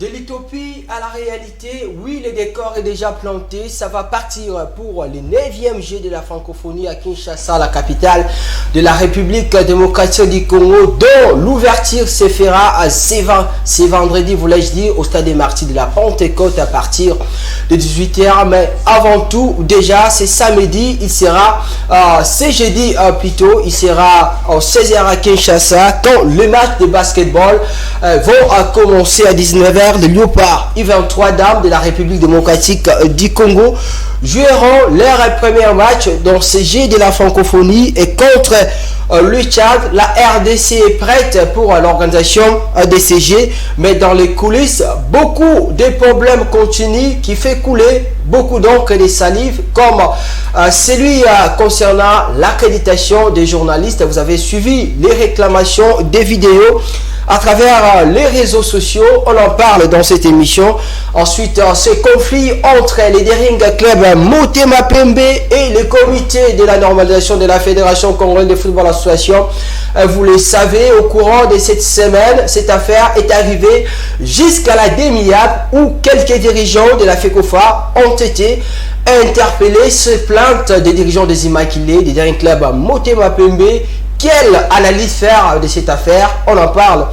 De l'utopie à la réalité, oui, le décor est déjà planté. Ça va partir pour le 9e G de la francophonie à Kinshasa, la capitale de la République démocratique du Congo, dont l'ouverture se fera à ce vendredi, voulais-je dire, au stade des Martyrs de la Pentecôte à partir de 18h. Mais avant tout, déjà, c'est samedi, il sera, c'est jeudi plutôt, il sera à 16h à Kinshasa, quand le match de basketball vont commencer à 19h. Les Léopards U23 dames de la République démocratique du Congo joueront leur premier match dans ce jeu de la francophonie et contre le Tchad. La RDC est prête pour l'organisation de ces jeux, mais dans les coulisses, beaucoup de problèmes continuent qui fait couler beaucoup d'encre et de salive, comme celui concernant l'accréditation des journalistes. Vous avez suivi les réclamations des vidéos à travers les réseaux sociaux, on en parle dans cette émission. Ensuite, ce conflit entre les Daring Club Motema Pembe et le comité de la normalisation de la Fédération Congolaise de Football Association. Vous le savez, au courant de cette semaine, cette affaire est arrivée jusqu'à la demi-heure où quelques dirigeants de la FECOFA ont été interpellés. Se plainte des dirigeants des Immaculés, des Daring Club Motema Pembe. Quelle analyse faire de cette affaire? On en parle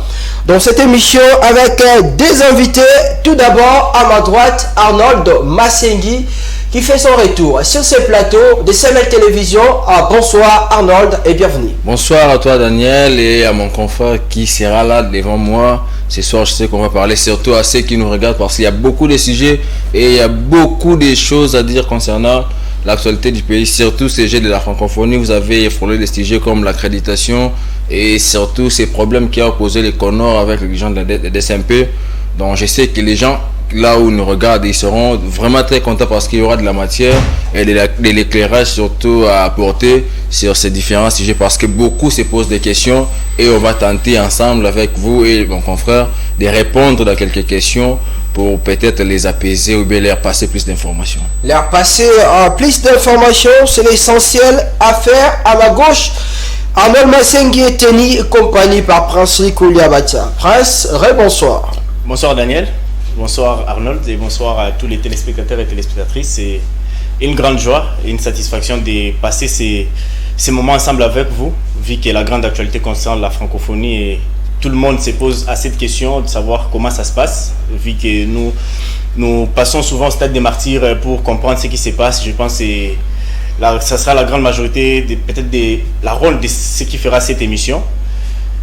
dans cette émission avec des invités. Tout d'abord, à ma droite, Arnold Masengi qui fait son retour sur ce plateau de CML Télévision. Bonsoir Arnold et bienvenue. Bonsoir à toi Daniel et à mon confrère qui sera là devant moi. Ce soir, je sais qu'on va parler surtout à ceux qui nous regardent parce qu'il y a beaucoup de sujets et il y a beaucoup de choses à dire concernant l'actualité du pays, surtout ces jeux de la francophonie. Vous avez frôlé des sujets comme l'accréditation et surtout ces problèmes qui ont posé les Conors avec les gens de la DSMP. Donc je sais que les gens là où ils nous regardent, ils seront vraiment très contents parce qu'il y aura de la matière et de l'éclairage surtout à apporter sur ces différents sujets parce que beaucoup se posent des questions et on va tenter ensemble avec vous et mon confrère de répondre à quelques questions pour peut-être les apaiser ou bien leur passer plus d'informations. Leur passer plus d'informations, c'est l'essentiel à faire. À ma gauche, Arnold Masengi est tenu compagnie par Prince Likoulia Batia. Prince, bonsoir. Bonsoir Daniel, bonsoir Arnold et bonsoir à tous les téléspectateurs et téléspectatrices. C'est une grande joie et une satisfaction de passer ces moments ensemble avec vous, vu que la grande actualité concerne la francophonie et tout le monde se pose à cette question de savoir comment ça se passe, vu que nous passons souvent au stade des Martyrs pour comprendre ce qui se passe. Je pense que ça sera la grande majorité, peut-être la rôle de ce qui fera cette émission.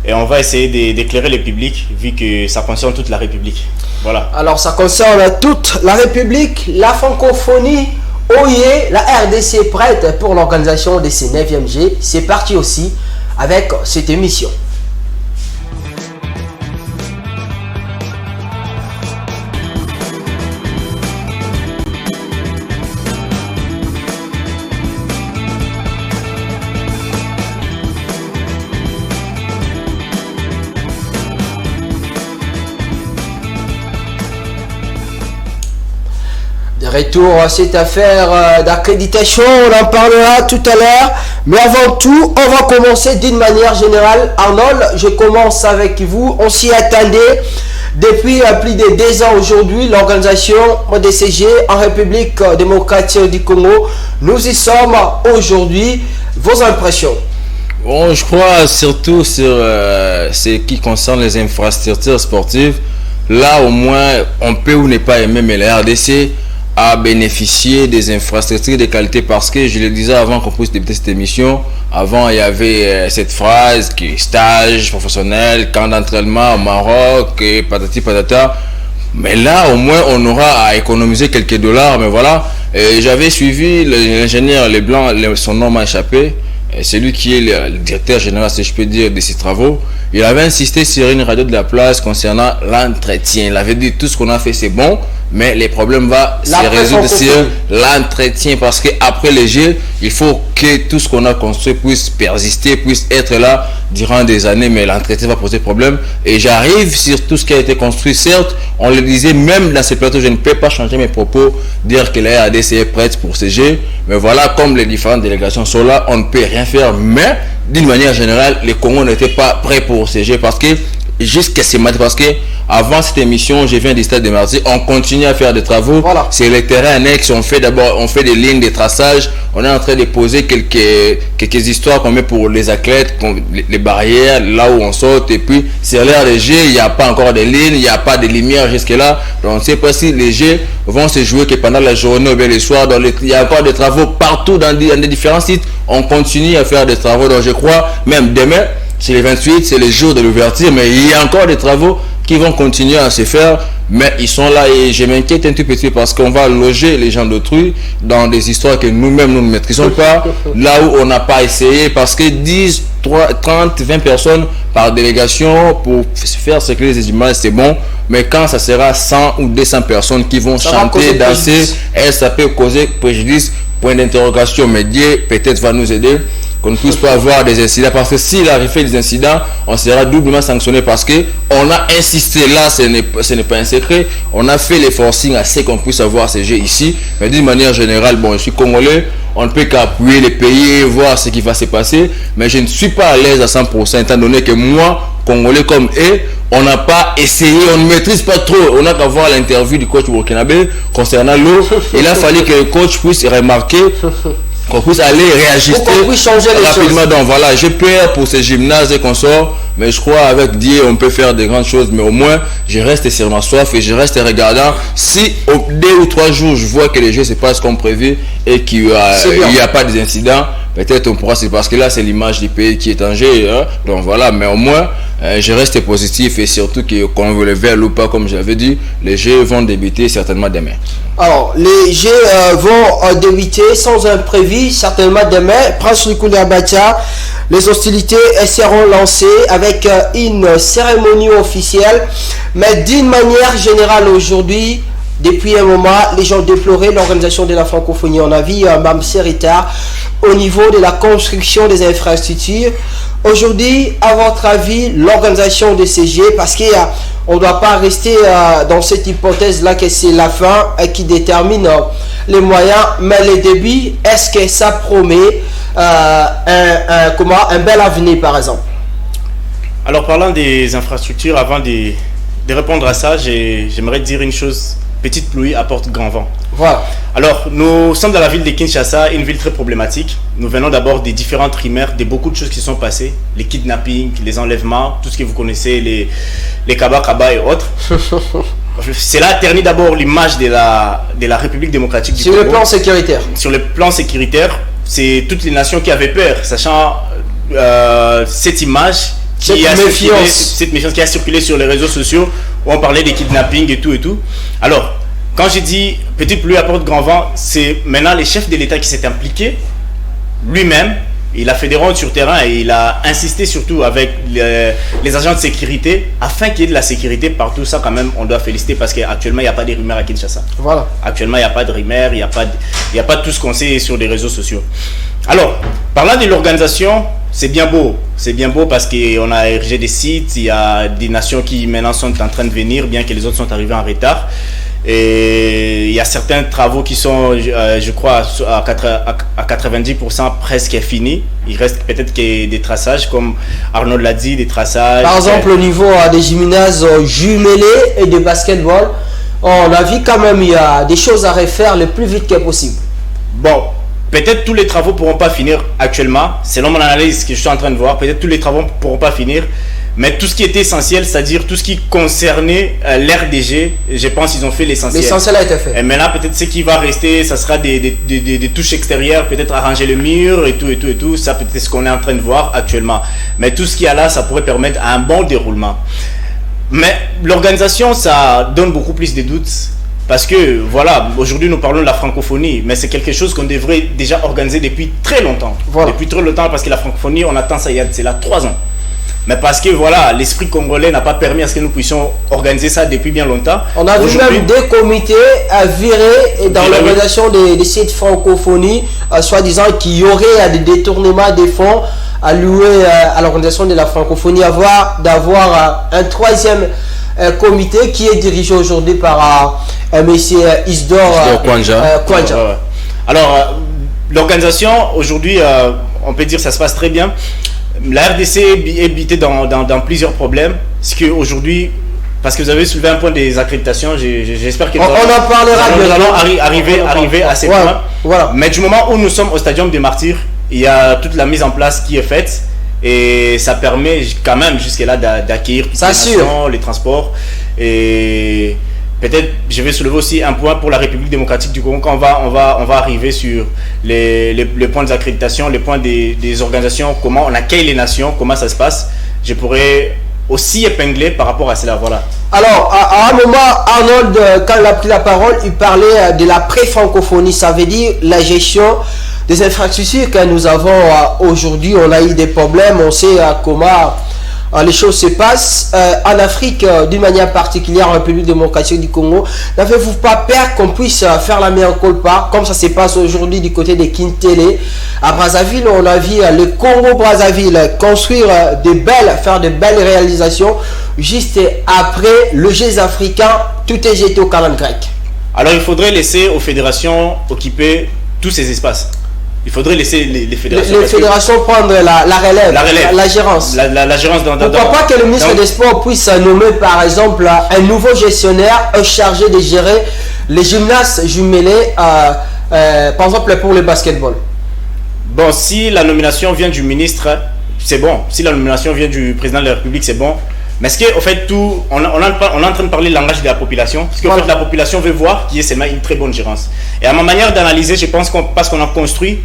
Et on va essayer d'éclairer le public, vu que ça concerne toute la République. Voilà. Alors ça concerne toute la République, la francophonie. OIE, la RDC est prête pour l'organisation de ces 9e G. C'est parti aussi avec cette émission. Retour à cette affaire d'accréditation, on en parlera tout à l'heure. Mais avant tout, on va commencer d'une manière générale. Arnold, je commence avec vous. On s'y attendait depuis plus de 2 ans aujourd'hui, l'organisation ODCG en République démocratique du Congo. Nous y sommes aujourd'hui. Vos impressions? Bon, je crois surtout sur ce qui concerne les infrastructures sportives. Là, au moins, on peut ou ne pas aimer, mais la RDC à bénéficier des infrastructures de qualité parce que je le disais avant qu'on puisse débuter cette émission, avant il y avait cette phrase qui est stage professionnel, camp d'entraînement au Maroc et patati patata, mais là au moins on aura à économiser quelques dollars. Mais voilà, j'avais suivi l'ingénieur Leblanc, son nom m'a échappé, c'est lui qui est le directeur général, si je peux dire, de ces travaux. Il avait insisté sur une radio de la place concernant l'entretien. Il avait dit tout ce qu'on a fait c'est bon, mais les problèmes vont se résoudre sur l'entretien parce qu'après les jeux, il faut que tout ce qu'on a construit puisse persister, puisse être là durant des années, mais l'entretien va poser problème. Et j'arrive sur tout ce qui a été construit. Certes, on le disait même dans ces plateaux, je ne peux pas changer mes propos, dire que la RDC est prête pour ces jeux, mais voilà, comme les différentes délégations sont là, on ne peut rien faire. Mais d'une manière générale, les Congos n'étaient pas prêts pour ces jeux parce que jusqu'à ce matin, parce que avant cette émission, je viens du stade de Marseille, on continue à faire des travaux. Voilà. C'est les terrains annexes, on fait des lignes de traçage, on est en train de poser quelques histoires qu'on met pour les athlètes, les barrières, là où on saute, et puis sur l'air des jeux, il n'y a pas encore de lignes, il n'y a pas de lumière jusque-là, donc on ne sait pas si les jeux vont se jouer que pendant la journée ou bien le soir. Il y a encore des travaux partout dans des différents sites, on continue à faire des travaux, donc je crois, même demain, c'est le 28, c'est le jour de l'ouverture, mais il y a encore des travaux qui vont continuer à se faire, mais ils sont là et je m'inquiète un tout petit peu parce qu'on va loger les gens d'autrui dans des histoires que nous-mêmes nous ne maîtrisons pas, là où on n'a pas essayé, parce que 10, 30, 20 personnes par délégation pour faire circuler les images, c'est bon, mais quand ça sera 100 ou 200 personnes qui vont chanter, danser, ça peut causer préjudice, point d'interrogation, mais Dieu peut-être va nous aider qu'on ne puisse pas avoir des incidents, parce que s'il arrive des incidents, on sera doublement sanctionné parce que on a insisté là, ce n'est pas un secret, on a fait les forcing à ce qu'on puisse avoir ces jeux ici, mais d'une manière générale, bon, je suis congolais, on ne peut qu'appuyer les pays, voir ce qui va se passer, mais je ne suis pas à l'aise à 100%, étant donné que moi, congolais comme eux, on n'a pas essayé, on ne maîtrise pas trop, on n'a qu'à voir l'interview du coach burkinabé concernant l'eau, il a fallu que le coach puisse remarquer qu'on puisse aller réajuster rapidement. Donc voilà, j'ai peur pour ces gymnases et consorts, mais je crois avec Dieu on peut faire de grandes choses, mais au moins je reste sur ma soif et je reste regardant. Si au 2 ou 3 jours je vois que les jeux se passent comme prévu et qu'il n'y a pas d'incidents, peut-être on pourra, c'est parce que là c'est l'image du pays qui est en jeu, hein? Donc voilà, mais au moins je reste positif et surtout qu'on veut le vers ou pas, comme j'avais dit, les jeux vont débuter certainement demain. Alors, les jeux vont débuter sans imprévu, certainement demain. Prince Lukulia Bacha, les hostilités seront lancées avec une cérémonie officielle. Mais d'une manière générale aujourd'hui, depuis un moment, les gens déploraient l'organisation de la francophonie. On a vu Mme Serita au niveau de la construction des infrastructures. Aujourd'hui, à votre avis, l'organisation de ces jeux, parce qu'on ne doit pas rester dans cette hypothèse-là que c'est la fin qui détermine les moyens, mais les débits, est-ce que ça promet un bel avenir, par exemple? Alors, parlant des infrastructures, avant de répondre à ça, j'aimerais dire une chose. Petite pluie apporte grand vent. Voilà. Alors, nous sommes dans la ville de Kinshasa, une ville très problématique. Nous venons d'abord des différentes rumeurs, de beaucoup de choses qui sont passées. Les kidnappings, les enlèvements, tout ce que vous connaissez, les kaba et autres. Cela ternit d'abord l'image de la République démocratique du Congo. Sur le plan sécuritaire. Sur le plan sécuritaire, c'est toutes les nations qui avaient peur, sachant cette image, cette méfiance qui a circulé sur les réseaux sociaux, où on parlait des kidnappings et tout. Alors, quand j'ai dit petite pluie apporte grand vent, c'est maintenant le chef de l'État qui s'est impliqué lui-même. Il a fait des rondes sur terrain et il a insisté surtout avec les agents de sécurité afin qu'il y ait de la sécurité partout. Ça, quand même, on doit féliciter parce qu'actuellement, il n'y a pas de rumeurs à Kinshasa. Voilà. Actuellement, il n'y a pas de rumeurs, il n'y a pas tout ce qu'on sait sur les réseaux sociaux. Alors, parlant de l'organisation, c'est bien beau. C'est bien beau parce qu'on a érigé des sites, il y a des nations qui maintenant sont en train de venir, bien que les autres sont arrivés en retard. Et il y a certains travaux qui sont, je crois, à 90% presque finis. Il reste peut-être que des traçages, comme Arnaud l'a dit, des traçages. Par exemple, au niveau des gymnases jumelés et de basketball, on a vu quand même il y a des choses à refaire le plus vite que possible. Bon, peut-être tous les travaux ne pourront pas finir actuellement. Selon mon analyse que je suis en train de voir, peut-être tous les travaux ne pourront pas finir. Mais tout ce qui était essentiel, c'est-à-dire tout ce qui concernait l'RDG, je pense qu'ils ont fait l'essentiel. L'essentiel a été fait. Et maintenant, peut-être ce qui va rester, ça sera des touches extérieures, peut-être arranger le mur et tout. Ça, peut-être ce qu'on est en train de voir actuellement. Mais tout ce qu'il y a là, ça pourrait permettre un bon déroulement. Mais l'organisation, ça donne beaucoup plus de doutes. Parce que, voilà, aujourd'hui nous parlons de la francophonie, mais c'est quelque chose qu'on devrait déjà organiser depuis très longtemps. Voilà. Depuis très longtemps, parce que la francophonie, on attend ça il y a 3 ans. Mais parce que voilà, l'esprit congolais n'a pas permis à ce que nous puissions organiser ça depuis bien longtemps. On a vu même des comités à virer dans l'organisation des sites francophonie, soi-disant qu'il y aurait des détournements des fonds alloués à l'organisation de la francophonie, d'avoir un troisième comité qui est dirigé aujourd'hui par monsieur Isidore Kwanja. Alors, l'organisation, aujourd'hui, on peut dire que ça se passe très bien. La RDC est butée dans plusieurs problèmes. ce qu'aujourd'hui, parce que vous avez soulevé un point des accréditations, j'espère que on en parlera. Nous allons arriver à ces points. Voilà. Mais du moment où nous sommes au Stadium des Martyrs, il y a toute la mise en place qui est faite et ça permet quand même jusque-là d'accueillir toutes les nations, les transports. Et peut-être je vais soulever aussi un point pour la République démocratique du Congo quand on va arriver sur les points des accréditations, les points des organisations, comment on accueille les nations, comment ça se passe. Je pourrais aussi épinglé par rapport à cela, voilà. Alors, à un moment, Arnold, quand il a pris la parole, il parlait de la pré-francophonie. Ça veut dire la gestion des infrastructures que nous avons aujourd'hui. On a eu des problèmes, on sait comment les choses se passent. En Afrique, d'une manière particulière, en République démocratique du Congo, n'avez-vous pas peur qu'on puisse faire la meilleure colpa, comme ça se passe aujourd'hui du côté de Kintélé? À Brazzaville, on a vu le Congo-Brazzaville construire faire de belles réalisations. Juste après le Jeux africains, tout est jeté au calendrier grec. Alors, il faudrait laisser aux fédérations occuper tous ces espaces. Il faudrait laisser les fédérations. Les fédérations prendre la relève, la gérance. La gérance Pourquoi pas que le ministre des Sports puisse nommer par exemple un nouveau gestionnaire chargé de gérer les gymnases jumelés, par exemple pour le basketball. Bon, si la nomination vient du ministre, c'est bon. Si la nomination vient du président de la République, c'est bon. Mais est-ce qu'en fait, on est en train de parler le langage de la population? Parce qu'en fait, la population veut voir qu'il y ait une très bonne gérance. Et à ma manière d'analyser, je pense parce qu'on a construit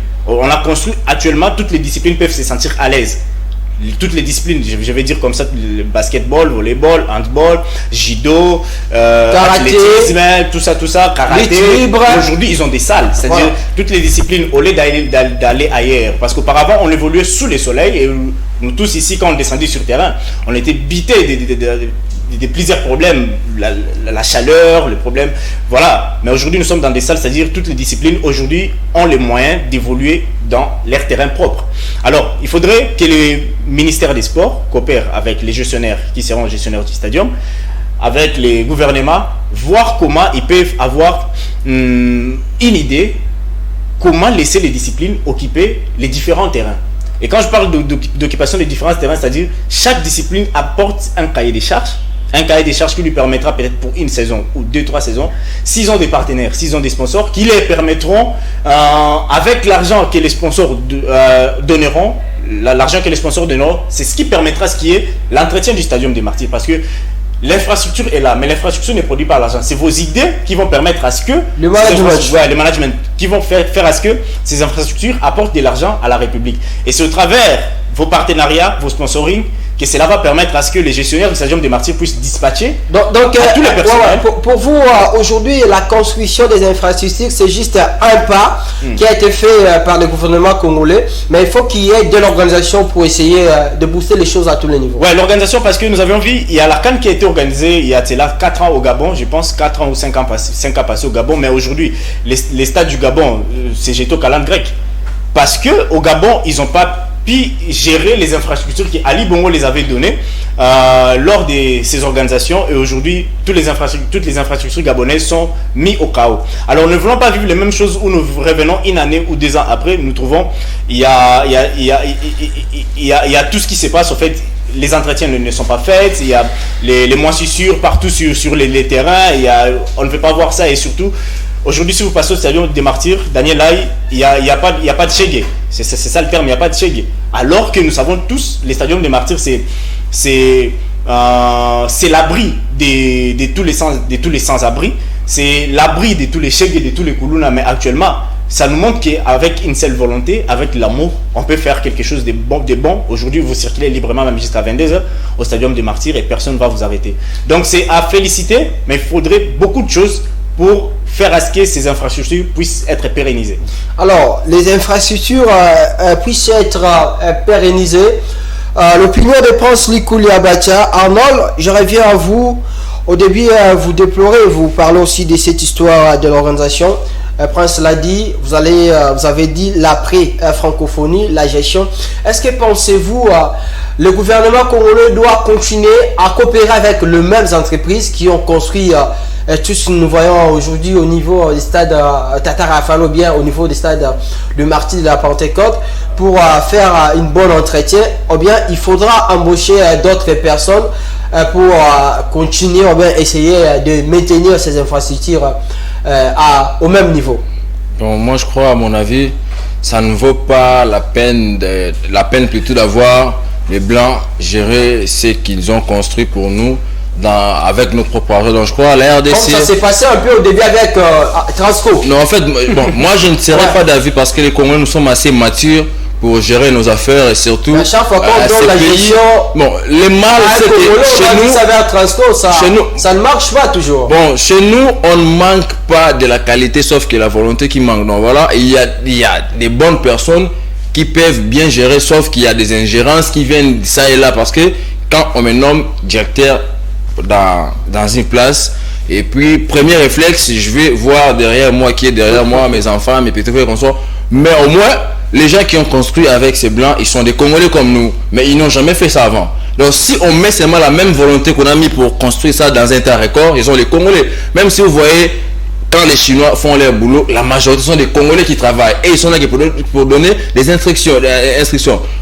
actuellement, toutes les disciplines peuvent se sentir à l'aise. Toutes les disciplines, je vais dire comme ça, le basketball, volleyball, handball, judo, athlétisme, tout ça, karaté. Aujourd'hui, ils ont des salles. C'est-à-dire, toutes les disciplines, au lieu d'aller ailleurs. Parce qu'auparavant, on évoluait sous le soleil et nous tous ici, quand on descendait sur le terrain, on était bités de plusieurs problèmes, la chaleur, les problèmes, voilà. Mais aujourd'hui, nous sommes dans des salles, c'est-à-dire toutes les disciplines aujourd'hui ont les moyens d'évoluer dans leur terrain propre. Alors, il faudrait que le ministère des Sports coopère avec les gestionnaires qui seront gestionnaires du stadium, avec les gouvernements, voir comment ils peuvent avoir une idée, comment laisser les disciplines occuper les différents terrains. Et quand je parle d'occupation des différents terrains, c'est-à-dire chaque discipline apporte un cahier des charges. Un cahier des charges qui lui permettra peut-être pour une saison ou 2-3 saisons, s'ils ont des partenaires, s'ils ont des sponsors, qui les permettront, avec l'argent que les sponsors donneront, c'est ce qui permettra ce qui est l'entretien du Stadium des Martyrs. Parce que l'infrastructure est là, mais l'infrastructure ne produit pas l'argent. C'est vos idées qui vont permettre à ce que... Le management qui vont faire à ce que ces infrastructures apportent de l'argent à la République. Et c'est au travers vos partenariats, vos sponsoring, que cela va permettre à ce que les gestionnaires du Stadium des Martyrs puissent dispatcher tous les personnels. Pour vous, aujourd'hui, la construction des infrastructures, c'est juste un pas qui a été fait par le gouvernement congolais, mais il faut qu'il y ait de l'organisation pour essayer de booster les choses à tous les niveaux. Oui, l'organisation, parce que nous avions vu, il y a la CAN qui a été organisée il y a 4 ans au Gabon, je pense 4 ans ou 5 ans passés au Gabon, mais aujourd'hui, les stades du Gabon, c'est jeté au calendrier grec. Parce qu'au Gabon, ils n'ont pas pu gérer les infrastructures qu'Ali Bongo les avait données lors de ces organisations. Et aujourd'hui, toutes les infrastructures gabonaises sont mises au chaos. Alors, ne voulons pas vivre les mêmes choses où nous revenons une année ou 2 ans après. Nous trouvons il y a tout ce qui se passe. En fait, les entretiens ne sont pas faits. Il y a les moisissures partout sur les terrains. On ne veut pas voir ça. Et surtout, aujourd'hui, si vous passez au Stadium des Martyrs, Daniel Lai, il n'y a pas de Chegué. C'est ça le terme, il n'y a pas de Chegué. Alors que nous savons tous, les Stadiums des Martyrs, c'est l'abri de tous les sans-abri. C'est l'abri de tous les Chegué, de tous les Koulouna. Mais actuellement, ça nous montre qu'avec une seule volonté, avec l'amour, on peut faire quelque chose de bon. Aujourd'hui, vous circulez librement, même jusqu'à 22h, au Stadium des Martyrs, et personne ne va vous arrêter. Donc, c'est à féliciter, mais il faudrait beaucoup de choses pour faire à ce que ces infrastructures puissent être pérennisées. Alors, les infrastructures puissent être pérennisées. L'opinion de Prince Likuli Abacha. Arnold, je reviens à vous. Au début, vous déplorez, vous parlez aussi de cette histoire de l'organisation. Prince l'a dit, vous avez dit l'après-francophonie, la gestion. Est-ce que pensez-vous le gouvernement congolais doit continuer à coopérer avec les mêmes entreprises qui ont construit tout ce que nous voyons aujourd'hui au niveau du stade Tata Rafalo, bien au niveau du stade de Martyrs de la Pentecôte, pour faire une bonne entretien, ou bien il faudra embaucher d'autres personnes pour continuer ou bien essayer de maintenir ces infrastructures au même niveau. Bon, moi je crois, à mon avis, ça ne vaut pas la peine plutôt d'avoir les Blancs gérer ce qu'ils ont construit pour nous avec nos propres argent. Donc je crois la RDC... Comme ça s'est passé un peu au début avec Transco. Non, en fait, bon, moi je ne serais pas d'avis parce que les Congolais, nous sommes assez matures pour gérer nos affaires et surtout à chaque fois qu'on donne la gestion, bon, les mal c'est que chez nous, ça ne marche pas toujours. Bon, chez nous on ne manque pas de la qualité sauf que la volonté qui manque. Donc voilà, il y a des bonnes personnes qui peuvent bien gérer, sauf qu'il y a des ingérences qui viennent ça et là, parce que quand on me nomme directeur dans une place, et puis premier réflexe, je vais voir derrière moi qui est derrière moi, mes enfants, mes petits frères, comme ça. Mais au moins les gens qui ont construit avec ces Blancs, ils sont des Congolais comme nous, mais ils n'ont jamais fait ça avant. Donc si on met seulement la même volonté qu'on a mis pour construire ça dans un temps record, ils sont les Congolais. Même si vous voyez, quand les Chinois font leur boulot, la majorité sont des Congolais qui travaillent et ils sont là pour donner des instructions.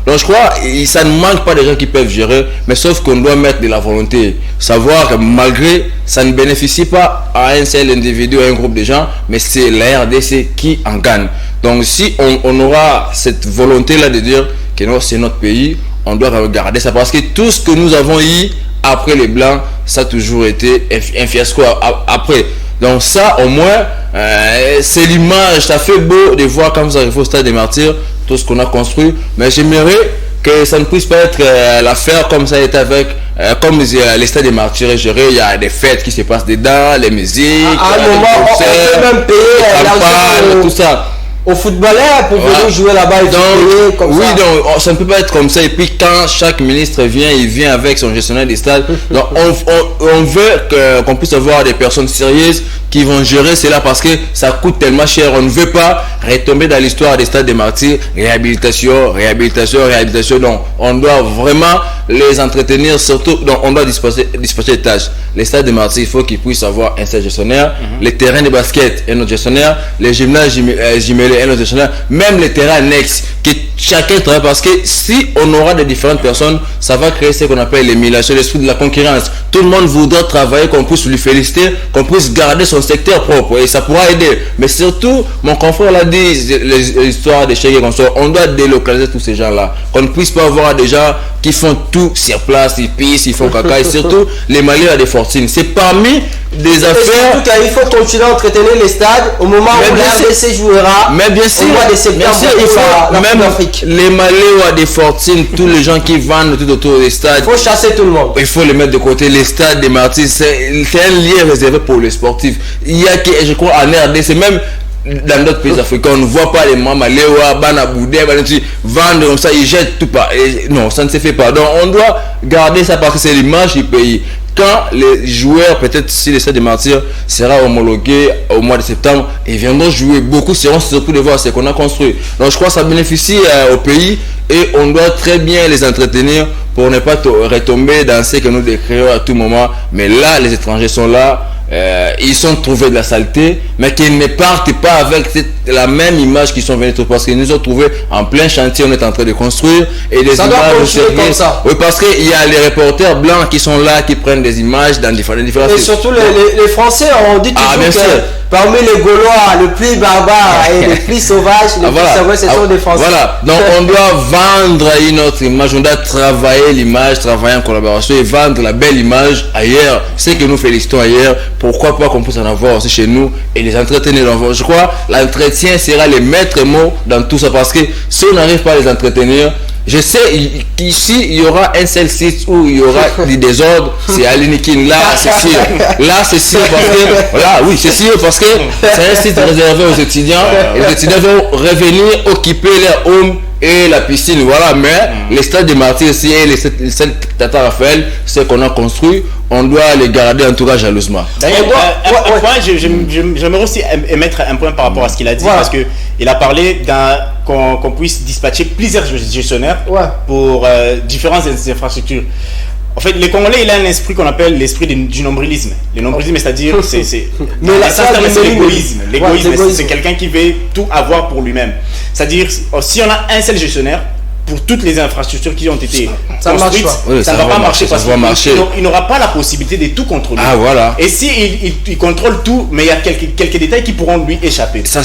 Donc je crois que ça ne manque pas de gens qui peuvent gérer, mais sauf qu'on doit mettre de la volonté. Savoir que malgré, ça ne bénéficie pas à un seul individu, à un groupe de gens, mais c'est la RDC qui en gagne. Donc si on aura cette volonté-là de dire que non, c'est notre pays, on doit regarder ça. Parce que tout ce que nous avons eu après les Blancs, ça a toujours été un fiasco après. Donc ça, au moins, c'est l'image. Ça fait beau de voir quand vous arrivez au stade des Martyrs, tout ce qu'on a construit. Mais j'aimerais que ça ne puisse pas être l'affaire comme ça a été avec, comme les stades des Martyrs gérés. Il y a des fêtes qui se passent dedans, les musiques, à un moment, on peut même payer tout ça. Aux footballeurs pour venir jouer là-bas et donc, comme oui, ça. Donc ça ne peut pas être comme ça. Et puis quand chaque ministre vient, il vient avec son gestionnaire des stades. Donc on veut qu'on puisse avoir des personnes sérieuses qui vont gérer cela parce que ça coûte tellement cher. On ne veut pas retomber dans l'histoire des stades des Martyrs. Réhabilitation. Donc on doit vraiment les entretenir, surtout. Donc on doit dispatcher les tâches. Les stades des Martyrs, il faut qu'ils puissent avoir un seul gestionnaire. Les terrains de basket, un autre gestionnaire. Les gymnases jumelés, un autre gestionnaire. Même les terrains annexes, que chacun travaille, parce que si on aura des différentes personnes, ça va créer ce qu'on appelle l'émulation, l'esprit de la concurrence. Tout le monde voudra travailler, qu'on puisse lui féliciter, qu'on puisse garder son secteur propre, et ça pourra aider. Mais surtout, mon confrère l'a dit, l'histoire des chèques et comme ça, on doit délocaliser tous ces gens-là. Qu'on ne puisse pas avoir des gens qui font tout sur place, ils pissent, ils font caca, et surtout les Maliens à des fortunes. C'est parmi des affaires. En tout cas, il faut continuer à entretenir les stades au moment où la RDC jouera. Mais bien sûr, même les Maléos à des fortunes, tous les gens qui vendent tout autour des stades. Il faut chasser tout le monde. Il faut les mettre de côté. Les stades des Martyrs, c'est un lien réservé pour les sportifs. Il y a, je crois, en RDC, même dans d'autres pays africains, on ne voit pas les Maléos, Bana Boudé, vendent comme ça, ils jettent tout pas. Non, ça ne se fait pas. Donc on doit garder ça parce que c'est l'image du pays. Quand les joueurs, peut-être si le stade des Martyrs sera homologué au mois de septembre, ils viendront jouer, beaucoup seront surpris de voir ce qu'on a construit. Donc je crois que ça bénéficie au pays et on doit très bien les entretenir pour ne pas retomber dans ce que nous décrivons à tout moment. Mais là, les étrangers sont là. Ils sont trouvés de la saleté, mais qu'ils ne partent pas avec la même image qu'ils sont venus trouver, parce qu'ils nous ont trouvé en plein chantier, on est en train de construire et les images comme ça. Oui, parce qu'il y a les reporters blancs qui sont là, qui prennent des images dans différentes et surtout les Français, on dit toujours que parmi les Gaulois, le plus barbare et le plus sauvage, les plus sauvages, ce sont des Français. Voilà, donc on doit vendre une autre image, on doit travailler l'image, travailler en collaboration et vendre la belle image ailleurs. C'est que nous félicitons ailleurs. Pourquoi pas qu'on puisse en avoir aussi chez nous et les entretenir. Je crois l'entretien sera les maîtres mots dans tout ça, parce que si on n'arrive pas à les entretenir, je sais qu'ici il y aura un seul site où il y aura du désordre, c'est à l'Inikin. Là c'est sûr, parce que là oui c'est sûr, parce que c'est un site réservé aux étudiants et les étudiants vont revenir occuper leur home et la piscine, voilà. Mais les stades des Martyrs ici et les stades Tata Raphaël, ce qu'on a construit, on doit les garder en tout cas jalousement. J'aimerais aussi émettre un point par rapport à ce qu'il a dit, parce que il a parlé qu'on puisse dispatcher plusieurs gestionnaires pour différentes infrastructures. En fait, les Congolais, il a un esprit qu'on appelle l'esprit du nombrilisme. Le nombrilisme, c'est-à-dire, c'est l'égoïsme. L'égoïsme, c'est quelqu'un qui veut tout avoir pour lui-même. C'est-à-dire, si on a un seul gestionnaire, pour toutes les infrastructures qui ont été construites, ça ne va pas marcher parce qu'il n'aura pas la possibilité de tout contrôler. Ah, voilà. Et si il contrôle tout, mais il y a quelques détails qui pourront lui échapper. Ça,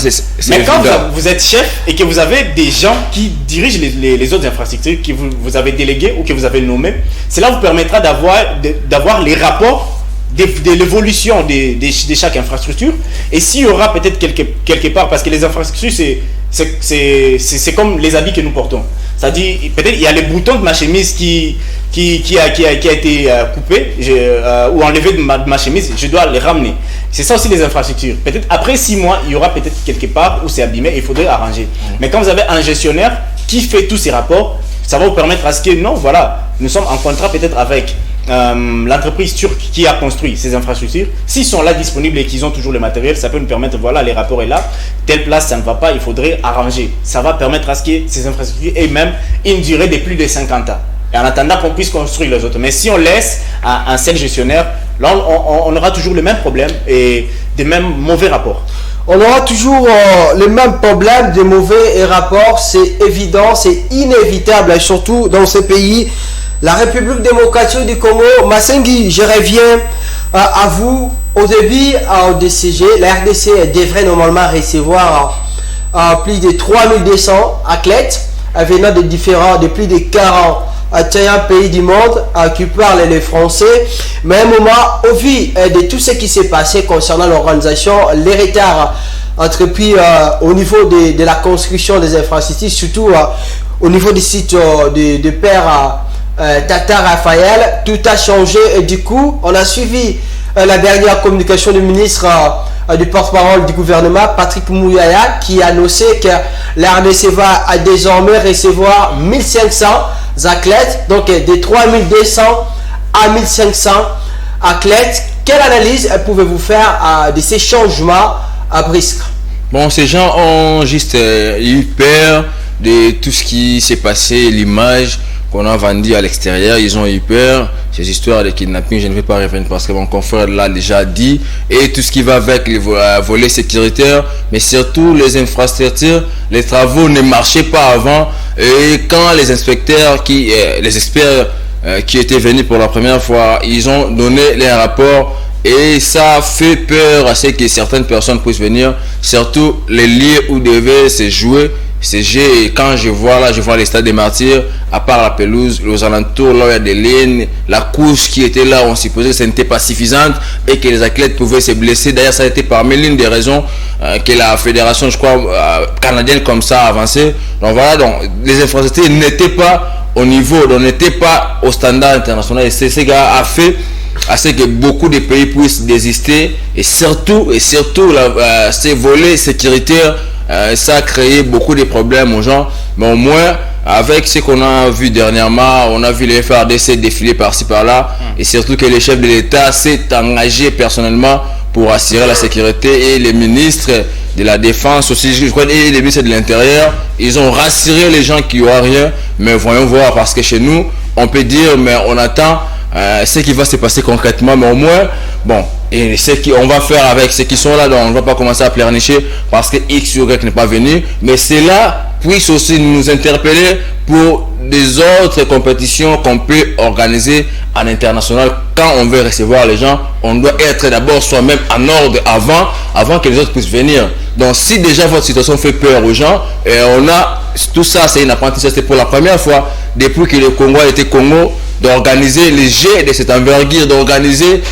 mais quand vous êtes chef et que vous avez des gens qui dirigent les autres infrastructures, que vous avez délégués ou que vous avez nommés, cela vous permettra d'avoir les rapports de l'évolution de chaque infrastructure. Et s'il y aura peut-être quelque part, parce que les infrastructures, c'est comme les habits que nous portons. C'est-à-dire, peut-être il y a les boutons de ma chemise qui a été coupé ou enlevé de ma chemise, je dois les ramener. C'est ça aussi les infrastructures. Peut-être après 6 mois, il y aura peut-être quelque part où c'est abîmé, il faudrait arranger. Mais quand vous avez un gestionnaire qui fait tous ces rapports, ça va vous permettre à ce que, non, voilà, nous sommes en contrat peut-être avec l'entreprise turque qui a construit ces infrastructures. S'ils sont là disponibles et qu'ils ont toujours le matériel, ça peut nous permettre, voilà, les rapports est là, telle place ça ne va pas, il faudrait arranger. Ça va permettre à ce que ces infrastructures aient même une durée de plus de 50 ans. Et en attendant qu'on puisse construire les autres. Mais si on laisse à un seul gestionnaire, là on aura toujours le même problème et des mêmes mauvais rapports. On aura toujours les mêmes problèmes, des mauvais rapports, c'est évident, c'est inévitable, et surtout dans ce pays. La République démocratique du Congo, Massengi, je reviens à vous. Au début, au DCG, la RDC devrait normalement recevoir plus de 3200 athlètes venant de plus de 41 pays du monde qui parlent le français. Mais à un moment, au vu de tout ce qui s'est passé concernant l'organisation, les retards entrepris au niveau de la construction des infrastructures, surtout au niveau du site de Père Tata Raphaël, tout a changé et du coup on a suivi la dernière communication du ministre du porte-parole du gouvernement Patrick Mouyaya qui a annoncé que la RDC va désormais recevoir 1500 athlètes, donc de 3200 à 1500 athlètes. Quelle analyse pouvez-vous faire de ces changements brusques? Bon, ces gens ont juste eu peur de tout ce qui s'est passé, l'image qu'on a vendu à l'extérieur. Ils ont eu peur, ces histoires de kidnapping, je ne vais pas revenir parce que mon confrère l'a déjà dit, et tout ce qui va avec les volets sécuritaires, mais surtout les infrastructures, les travaux ne marchaient pas avant, et quand les inspecteurs, les experts qui étaient venus pour la première fois, ils ont donné les rapports, et ça fait peur à ce que certaines personnes puissent venir, surtout les lieux où devaient se jouer. Quand je vois les stades des martyrs, à part la pelouse, aux alentours, là où il y a des lignes, la couche qui était là, on supposait que ce n'était pas suffisante et que les athlètes pouvaient se blesser. D'ailleurs, ça a été parmi l'une des raisons que la fédération, je crois, canadienne comme ça a avancé. Donc voilà, donc les infrastructures n'étaient pas au niveau, donc n'étaient pas au standard international. Et ce gars a fait à ce que beaucoup de pays puissent désister et surtout ces volets sécuritaires. Ça a créé beaucoup de problèmes aux gens, mais au moins avec ce qu'on a vu dernièrement, on a vu les FARDC défiler par-ci par-là, et surtout que le chef de l'État s'est engagé personnellement pour assurer la sécurité, et les ministres de la Défense aussi, je crois, et les ministres de l'Intérieur, ils ont rassuré les gens qu'il n'y aura rien. Mais voyons voir, parce que chez nous, on peut dire, mais on attend ce qui va se passer concrètement, mais au moins, bon, et ce qu'on va faire avec ceux qui sont là, donc on ne va pas commencer à pleurnicher parce que X ou Y n'est pas venu, mais cela puisse aussi nous interpeller pour des autres compétitions qu'on peut organiser en international. Quand on veut recevoir les gens, on doit être d'abord soi-même en ordre avant que les autres puissent venir. Donc si déjà votre situation fait peur aux gens, et on a tout ça, c'est une apprentissage, c'est pour la première fois depuis que le Congo a été Congo, d'organiser les jets de cette envergure, d'organiser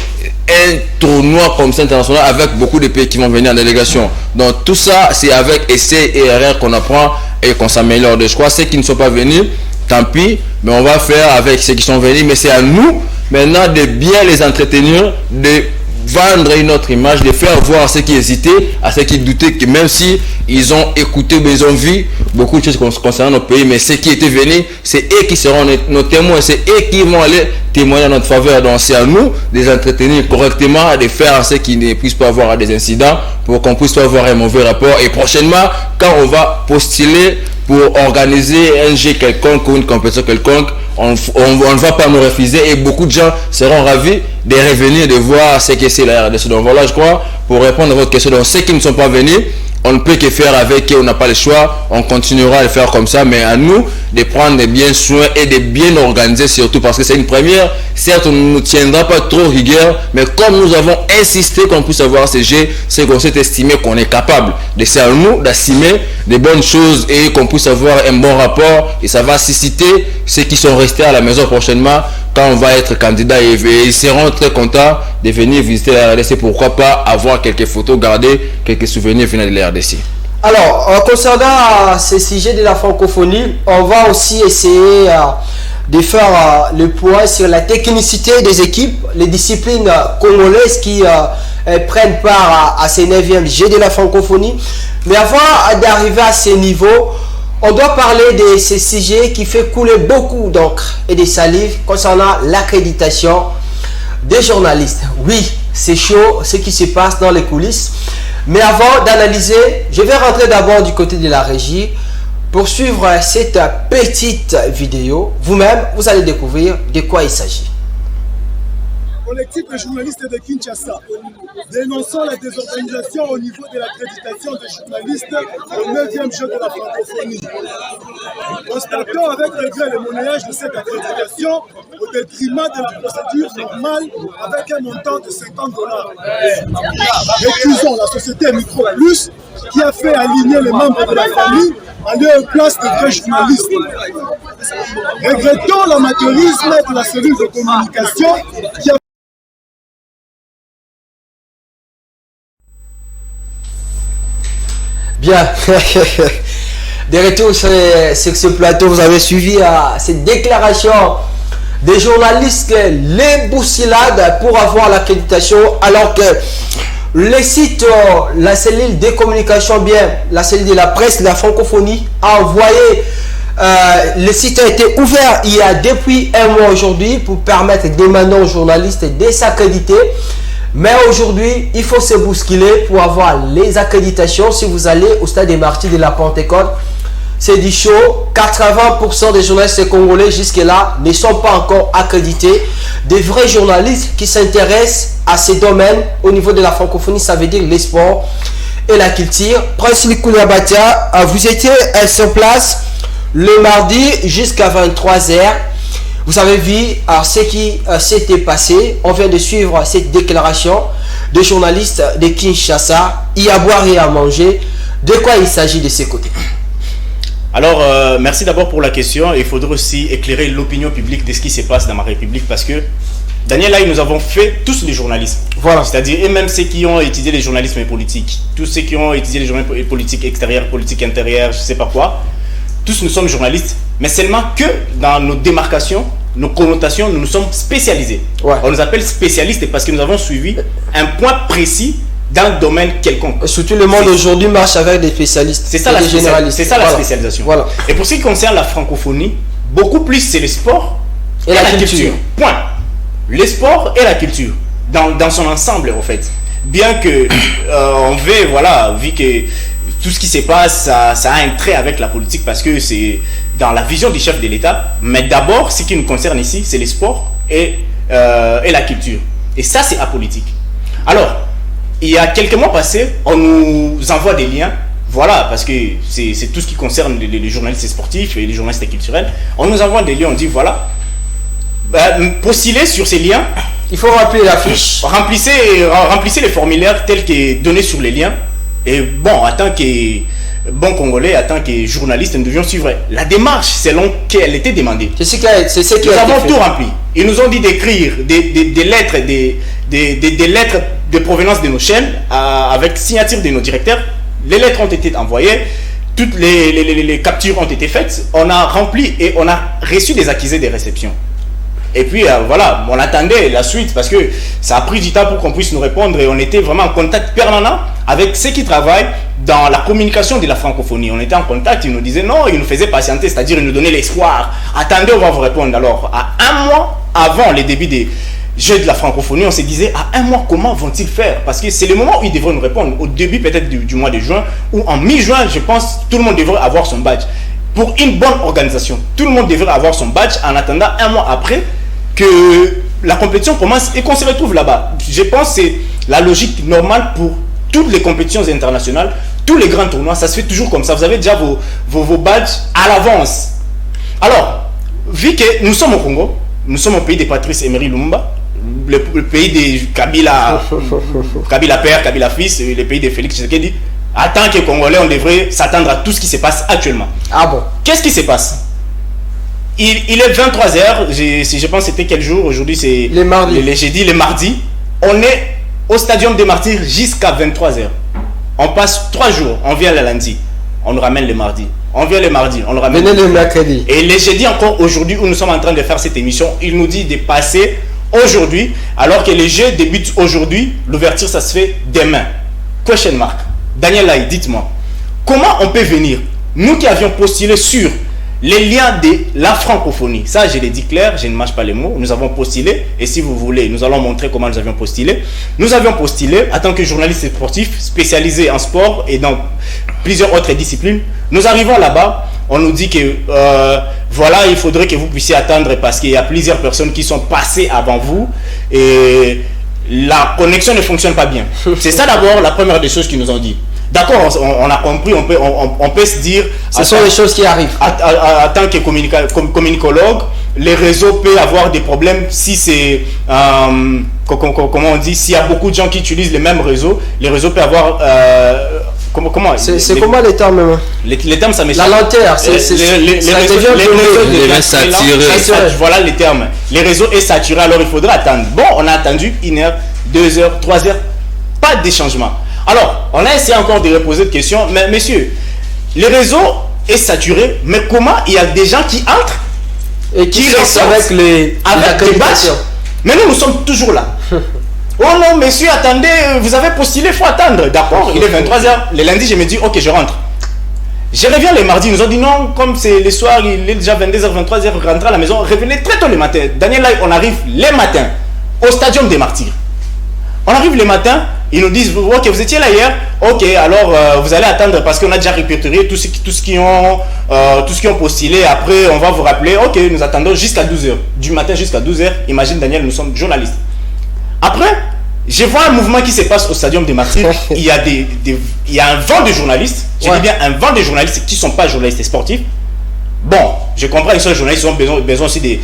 un tournoi comme ça international avec beaucoup de pays qui vont venir en délégation. Donc tout ça, c'est avec essais et erreurs qu'on apprend et qu'on s'améliore. Je crois que ceux qui ne sont pas venus, tant pis, mais on va faire avec ceux qui sont venus. Mais c'est à nous maintenant de bien les entretenir, de vendre une autre image, de faire voir à ceux qui hésitaient, à ceux qui doutaient, que même si ils ont écouté, mais ils ont vu beaucoup de choses concernant notre pays, mais ceux qui étaient venus, c'est eux qui seront nos témoins, c'est eux qui vont aller témoigner en notre faveur. Donc c'est à nous de les entretenir correctement, de faire en sorte qu'ils ne puissent pas avoir des incidents, pour qu'on puisse pas avoir un mauvais rapport. Et prochainement, quand on va postuler pour organiser un jeu quelconque ou une compétition quelconque, on ne va pas nous refuser et beaucoup de gens seront ravis de revenir, de voir ce que c'est la RDC. Donc voilà, je crois, pour répondre à votre question, donc ceux qui ne sont pas venus, on ne peut que faire avec eux, on n'a pas le choix, on continuera à le faire comme ça, mais à nous de prendre bien soin et de bien organiser surtout parce que c'est une première. Certes, on ne nous tiendra pas trop rigueur, mais comme nous avons insisté qu'on puisse avoir ces jeux, c'est qu'on s'est estimé qu'on est capable de faire nous, d'assumer des bonnes choses et qu'on puisse avoir un bon rapport et ça va susciter ceux qui sont restés à la maison prochainement quand on va être candidat et ils seront très contents de venir visiter la RDC. Pourquoi pas avoir quelques photos, garder quelques souvenirs venant de la RDC. Alors, concernant ce sujet de la francophonie, on va aussi essayer de faire le point sur la technicité des équipes, les disciplines congolaises qui prennent part à ces 9e Jeux de la francophonie. Mais avant d'arriver à ce niveau, on doit parler de ce sujet qui fait couler beaucoup d'encre et de salive concernant l'accréditation des journalistes. Oui, c'est chaud ce qui se passe dans les coulisses. Mais avant d'analyser, je vais rentrer d'abord du côté de la régie pour suivre cette petite vidéo. Vous-même, vous allez découvrir de quoi il s'agit. Collectif de journalistes de Kinshasa, dénonçant la désorganisation au niveau de l'accréditation des journalistes au 9e jeu de la francophonie. Constatons avec regret le monnayage de cette accréditation au détriment de la procédure normale avec un montant de $50. Récusons la société Micro Plus qui a fait aligner les membres de la famille en lieu et place de vrais journalistes. Regrettons l'amateurisme de la cellule de communication qui a Bien, de retour sur ce plateau, vous avez suivi cette déclaration des journalistes, les boussilades pour avoir l'accréditation, alors que les sites, la cellule de communication, bien, la cellule de la presse, la francophonie, a envoyé, le site a été ouvert il y a depuis un mois aujourd'hui pour permettre demander aux journalistes de s'accréditer. Mais aujourd'hui, il faut se bousculer pour avoir les accréditations. Si vous allez au stade des Martyrs de la Pentecôte, c'est du show. 80% des journalistes congolais jusque-là ne sont pas encore accrédités. Des vrais journalistes qui s'intéressent à ces domaines au niveau de la francophonie, ça veut dire les sports et la culture. Prince Koulibatia, vous étiez sur place le mardi jusqu'à 23h. Vous avez vu ce qui s'était passé. On vient de suivre cette déclaration des journalistes de Kinshasa. Il y a à boire et à manger. De quoi il s'agit de ces côtés? Alors, merci d'abord pour la question. Il faudrait aussi éclairer l'opinion publique de ce qui se passe dans ma République parce que, Daniel, là, nous avons fait tous les journalistes. Voilà. C'est-à-dire, et même ceux qui ont étudié les journalismes politiques, tous ceux qui ont étudié les journalismes politiques extérieurs, politiques intérieures, je ne sais pas quoi, tous nous sommes journalistes, mais seulement que dans nos démarcations, nos connotations, nous nous sommes spécialisés. Ouais. On nous appelle spécialistes parce que nous avons suivi un point précis dans le domaine quelconque. Surtout le monde aujourd'hui marche avec des spécialistes. C'est ça, c'est ça la spécialisation. Voilà. Et pour ce qui concerne la francophonie, beaucoup plus c'est le sport et la culture. Point. Le sport et la culture. Dans son ensemble, en fait. Bien que on veut, voilà, vu que tout ce qui se passe, ça a un trait avec la politique parce que c'est dans la vision du chef de l'État. Mais d'abord, ce qui nous concerne ici, c'est le sport et la culture. Et ça, c'est apolitique. Alors, il y a quelques mois passés, on nous envoie des liens. Voilà, parce que c'est tout ce qui concerne les journalistes sportifs et les journalistes culturels. On nous envoie des liens, on dit voilà, postulez sur ces liens. Il faut remplir la fiche. Remplissez les formulaires tels que donnés sur les liens. Et bon, en tant que bon Congolais, en tant que journaliste, nous devions suivre la démarche selon qu'elle était demandée. C'est ce qui a été Nous avons tout rempli. Ils nous ont dit d'écrire des lettres, des lettres de provenance de nos chaînes avec signature de nos directeurs. Les lettres ont été envoyées, toutes les captures ont été faites. On a rempli et on a reçu des accusés de réception. Et puis voilà, on attendait la suite parce que ça a pris du temps pour qu'on puisse nous répondre et on était vraiment en contact permanent avec ceux qui travaillent dans la communication de la francophonie. On était en contact, ils nous disaient non, ils nous faisaient patienter, c'est-à-dire ils nous donnaient l'espoir. Attendez, on va vous répondre. Alors, à un mois avant les débuts des Jeux de la francophonie, on se disait à un mois, comment vont-ils faire? Parce que c'est le moment où ils devraient nous répondre, au début peut-être du mois de juin, ou en mi-juin, je pense, tout le monde devrait avoir son badge. pour une bonne organisation. Tout le monde devrait avoir son badge en attendant un mois après que la compétition commence et qu'on se retrouve là-bas. Je pense que c'est la logique normale pour toutes les compétitions internationales, tous les grands tournois, ça se fait toujours comme ça. Vous avez déjà vos badges à l'avance. Alors, vu que nous sommes au Congo, nous sommes au pays de Patrice Emery Lumumba, le pays de Kabila, Kabila père, Kabila fils, le pays de Félix Tshisekedi. En tant que Congolais, on devrait s'attendre à tout ce qui se passe actuellement. Ah bon? Qu'est-ce qui se passe? Il est 23h, je pense que c'était quel jour? Aujourd'hui c'est les mardis. Les jeudis, les mardis. On est au Stadium des Martyrs jusqu'à 23h. On passe 3 jours, on vient le lundi, on nous ramène le mardi. On vient le mardi, on nous ramène. Venez le mercredi. Et les jeudis encore aujourd'hui où nous sommes en train de faire cette émission, il nous dit de passer aujourd'hui, alors que les jeux débutent aujourd'hui, l'ouverture ça se fait demain. Question mark. Daniel Lai, dites-moi, comment on peut venir, nous qui avions postulé sur les liens de la francophonie, ça je l'ai dit clair, je ne mâche pas les mots, nous avons postulé, et si vous voulez, nous allons montrer comment nous avions postulé. Nous avions postulé en tant que journaliste sportif spécialisé en sport et dans plusieurs autres disciplines. Nous arrivons là-bas, on nous dit que voilà, il faudrait que vous puissiez attendre parce qu'il y a plusieurs personnes qui sont passées avant vous et la connexion ne fonctionne pas bien. C'est ça d'abord la première des choses qu'ils nous ont dit. D'accord, on a compris, on peut se dire... Ce sont les choses qui arrivent. En tant que communicologue, les réseaux peuvent avoir des problèmes si c'est... comment on dit? S'il y a beaucoup de gens qui utilisent les mêmes réseaux, les réseaux peuvent avoir... comment c'est comment les termes même? Les termes, ça m'échappe. La lenteur, les réseaux saturés. Voilà les termes. Les réseaux est saturé, alors il faudra attendre. Bon, on a attendu 1 heure, 2 heures, 3 heures, pas de changement. Alors, on a essayé encore de reposer des questions, mais messieurs, les réseaux est saturé, mais comment il y a des gens qui entrent et qui ressortent avec les badges? Mais nous sommes toujours là. Oh non, messieurs, attendez, vous avez postulé, il faut attendre. D'accord, il est 23h. Le lundi, je me dis, ok, je rentre. Je reviens les mardis, ils nous ont dit non, comme c'est le soir, il est déjà 22h, 23h, rentrez à la maison, revenez très tôt le matin. Daniel, là, on arrive les matins au Stadium des Martyrs. On arrive le matin, ils nous disent, ok, vous étiez là hier, ok, alors vous allez attendre parce qu'on a déjà répertorié tout ce qui ont postulé. Après, on va vous rappeler, ok, nous attendons jusqu'à 12h. Du matin jusqu'à 12h, imagine Daniel, nous sommes journalistes. Après, je vois un mouvement qui se passe au Stadium des Martyrs. Il y a un vent de journalistes, je dis bien un vent de journalistes qui ne sont pas journalistes sportifs. Bon, je comprends, ils sont journalistes, ils ont besoin aussi de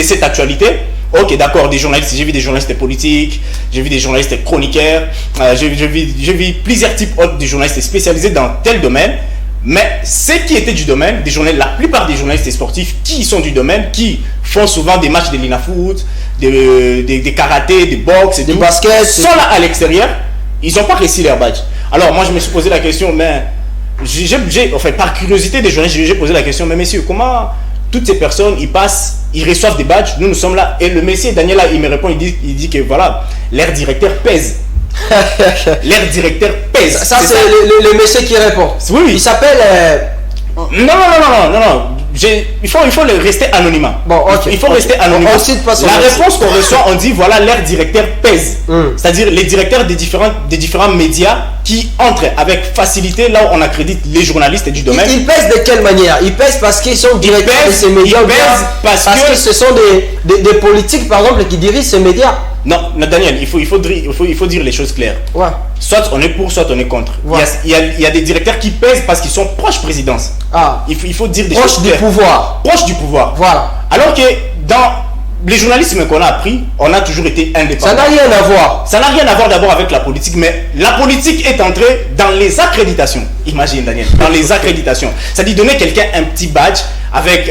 cette actualité. Ok, d'accord, des journalistes, j'ai vu des journalistes politiques, j'ai vu des journalistes chroniqueurs, j'ai vu plusieurs types de journalistes spécialisés dans tel domaine. Mais ceux qui étaient du domaine, la plupart des journalistes sportifs qui sont du domaine, qui font souvent des matchs de l'INAFoot, des karaté, des boxe, des baskets, sont là à l'extérieur, ils n'ont pas réussi leur badge. Alors moi je me suis posé la question, mais par curiosité des journalistes, j'ai posé la question, mais messieurs, comment toutes ces personnes, ils reçoivent des badges, nous sommes là, et le monsieur Daniel, là, il me répond, il dit que voilà, leur directeur pèse. Leur directeur pèse. Ça c'est le monsieur qui répond. Oui. Il s'appelle... Non. Il faut rester anonymat. Bon, ok. Il faut rester anonymat. La réponse qu'on reçoit, on dit voilà, leur directeur pèse. C'est-à-dire les directeurs des différents médias qui entrent avec facilité là où on accrédite les journalistes du domaine. Ils pèsent de quelle manière? Ils pèsent parce qu'ils sont directeurs de ces médias. Ils pèsent parce que ce sont des politiques par exemple qui dirigent ces médias. Non, Daniel, il faut dire les choses claires. Ouais. Soit on est pour, soit on est contre. Ouais. Il y a des directeurs qui pèsent parce qu'ils sont proches présidence. Ah. Il faut dire des proches choses du claires. pouvoir. Proches du pouvoir. Voilà. Alors que dans les journalismes qu'on a appris, on a toujours été indépendants. Ça n'a rien à voir. Ça n'a rien à voir d'abord avec la politique, mais la politique est entrée dans les accréditations. Imagine Daniel, dans les accréditations. C'est-à-dire donner quelqu'un un petit badge avec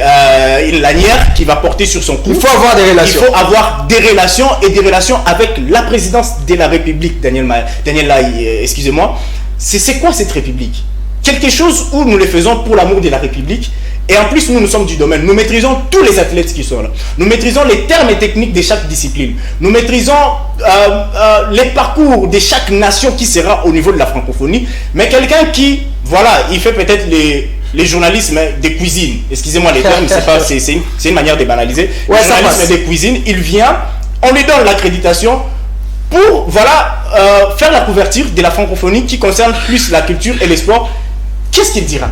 une lanière qui va porter sur son cou. Il faut avoir des relations. Il faut avoir des relations et des relations avec la présidence de la République, Daniel Lai, excusez-moi. C'est quoi cette République? Quelque chose où nous le faisons pour l'amour de la République. Et en plus, nous sommes du domaine. Nous maîtrisons tous les athlètes qui sont là. Nous maîtrisons les termes techniques de chaque discipline. Nous maîtrisons les parcours de chaque nation qui sera au niveau de la francophonie. Mais quelqu'un qui, voilà, il fait peut-être les journalismes de cuisine. Excusez-moi les termes, c'est une manière de banaliser. Ouais, le journalisme de cuisine, il vient, on lui donne l'accréditation pour, voilà, faire la couverture de la francophonie qui concerne plus la culture et les sports. Qu'est-ce qu'il dira?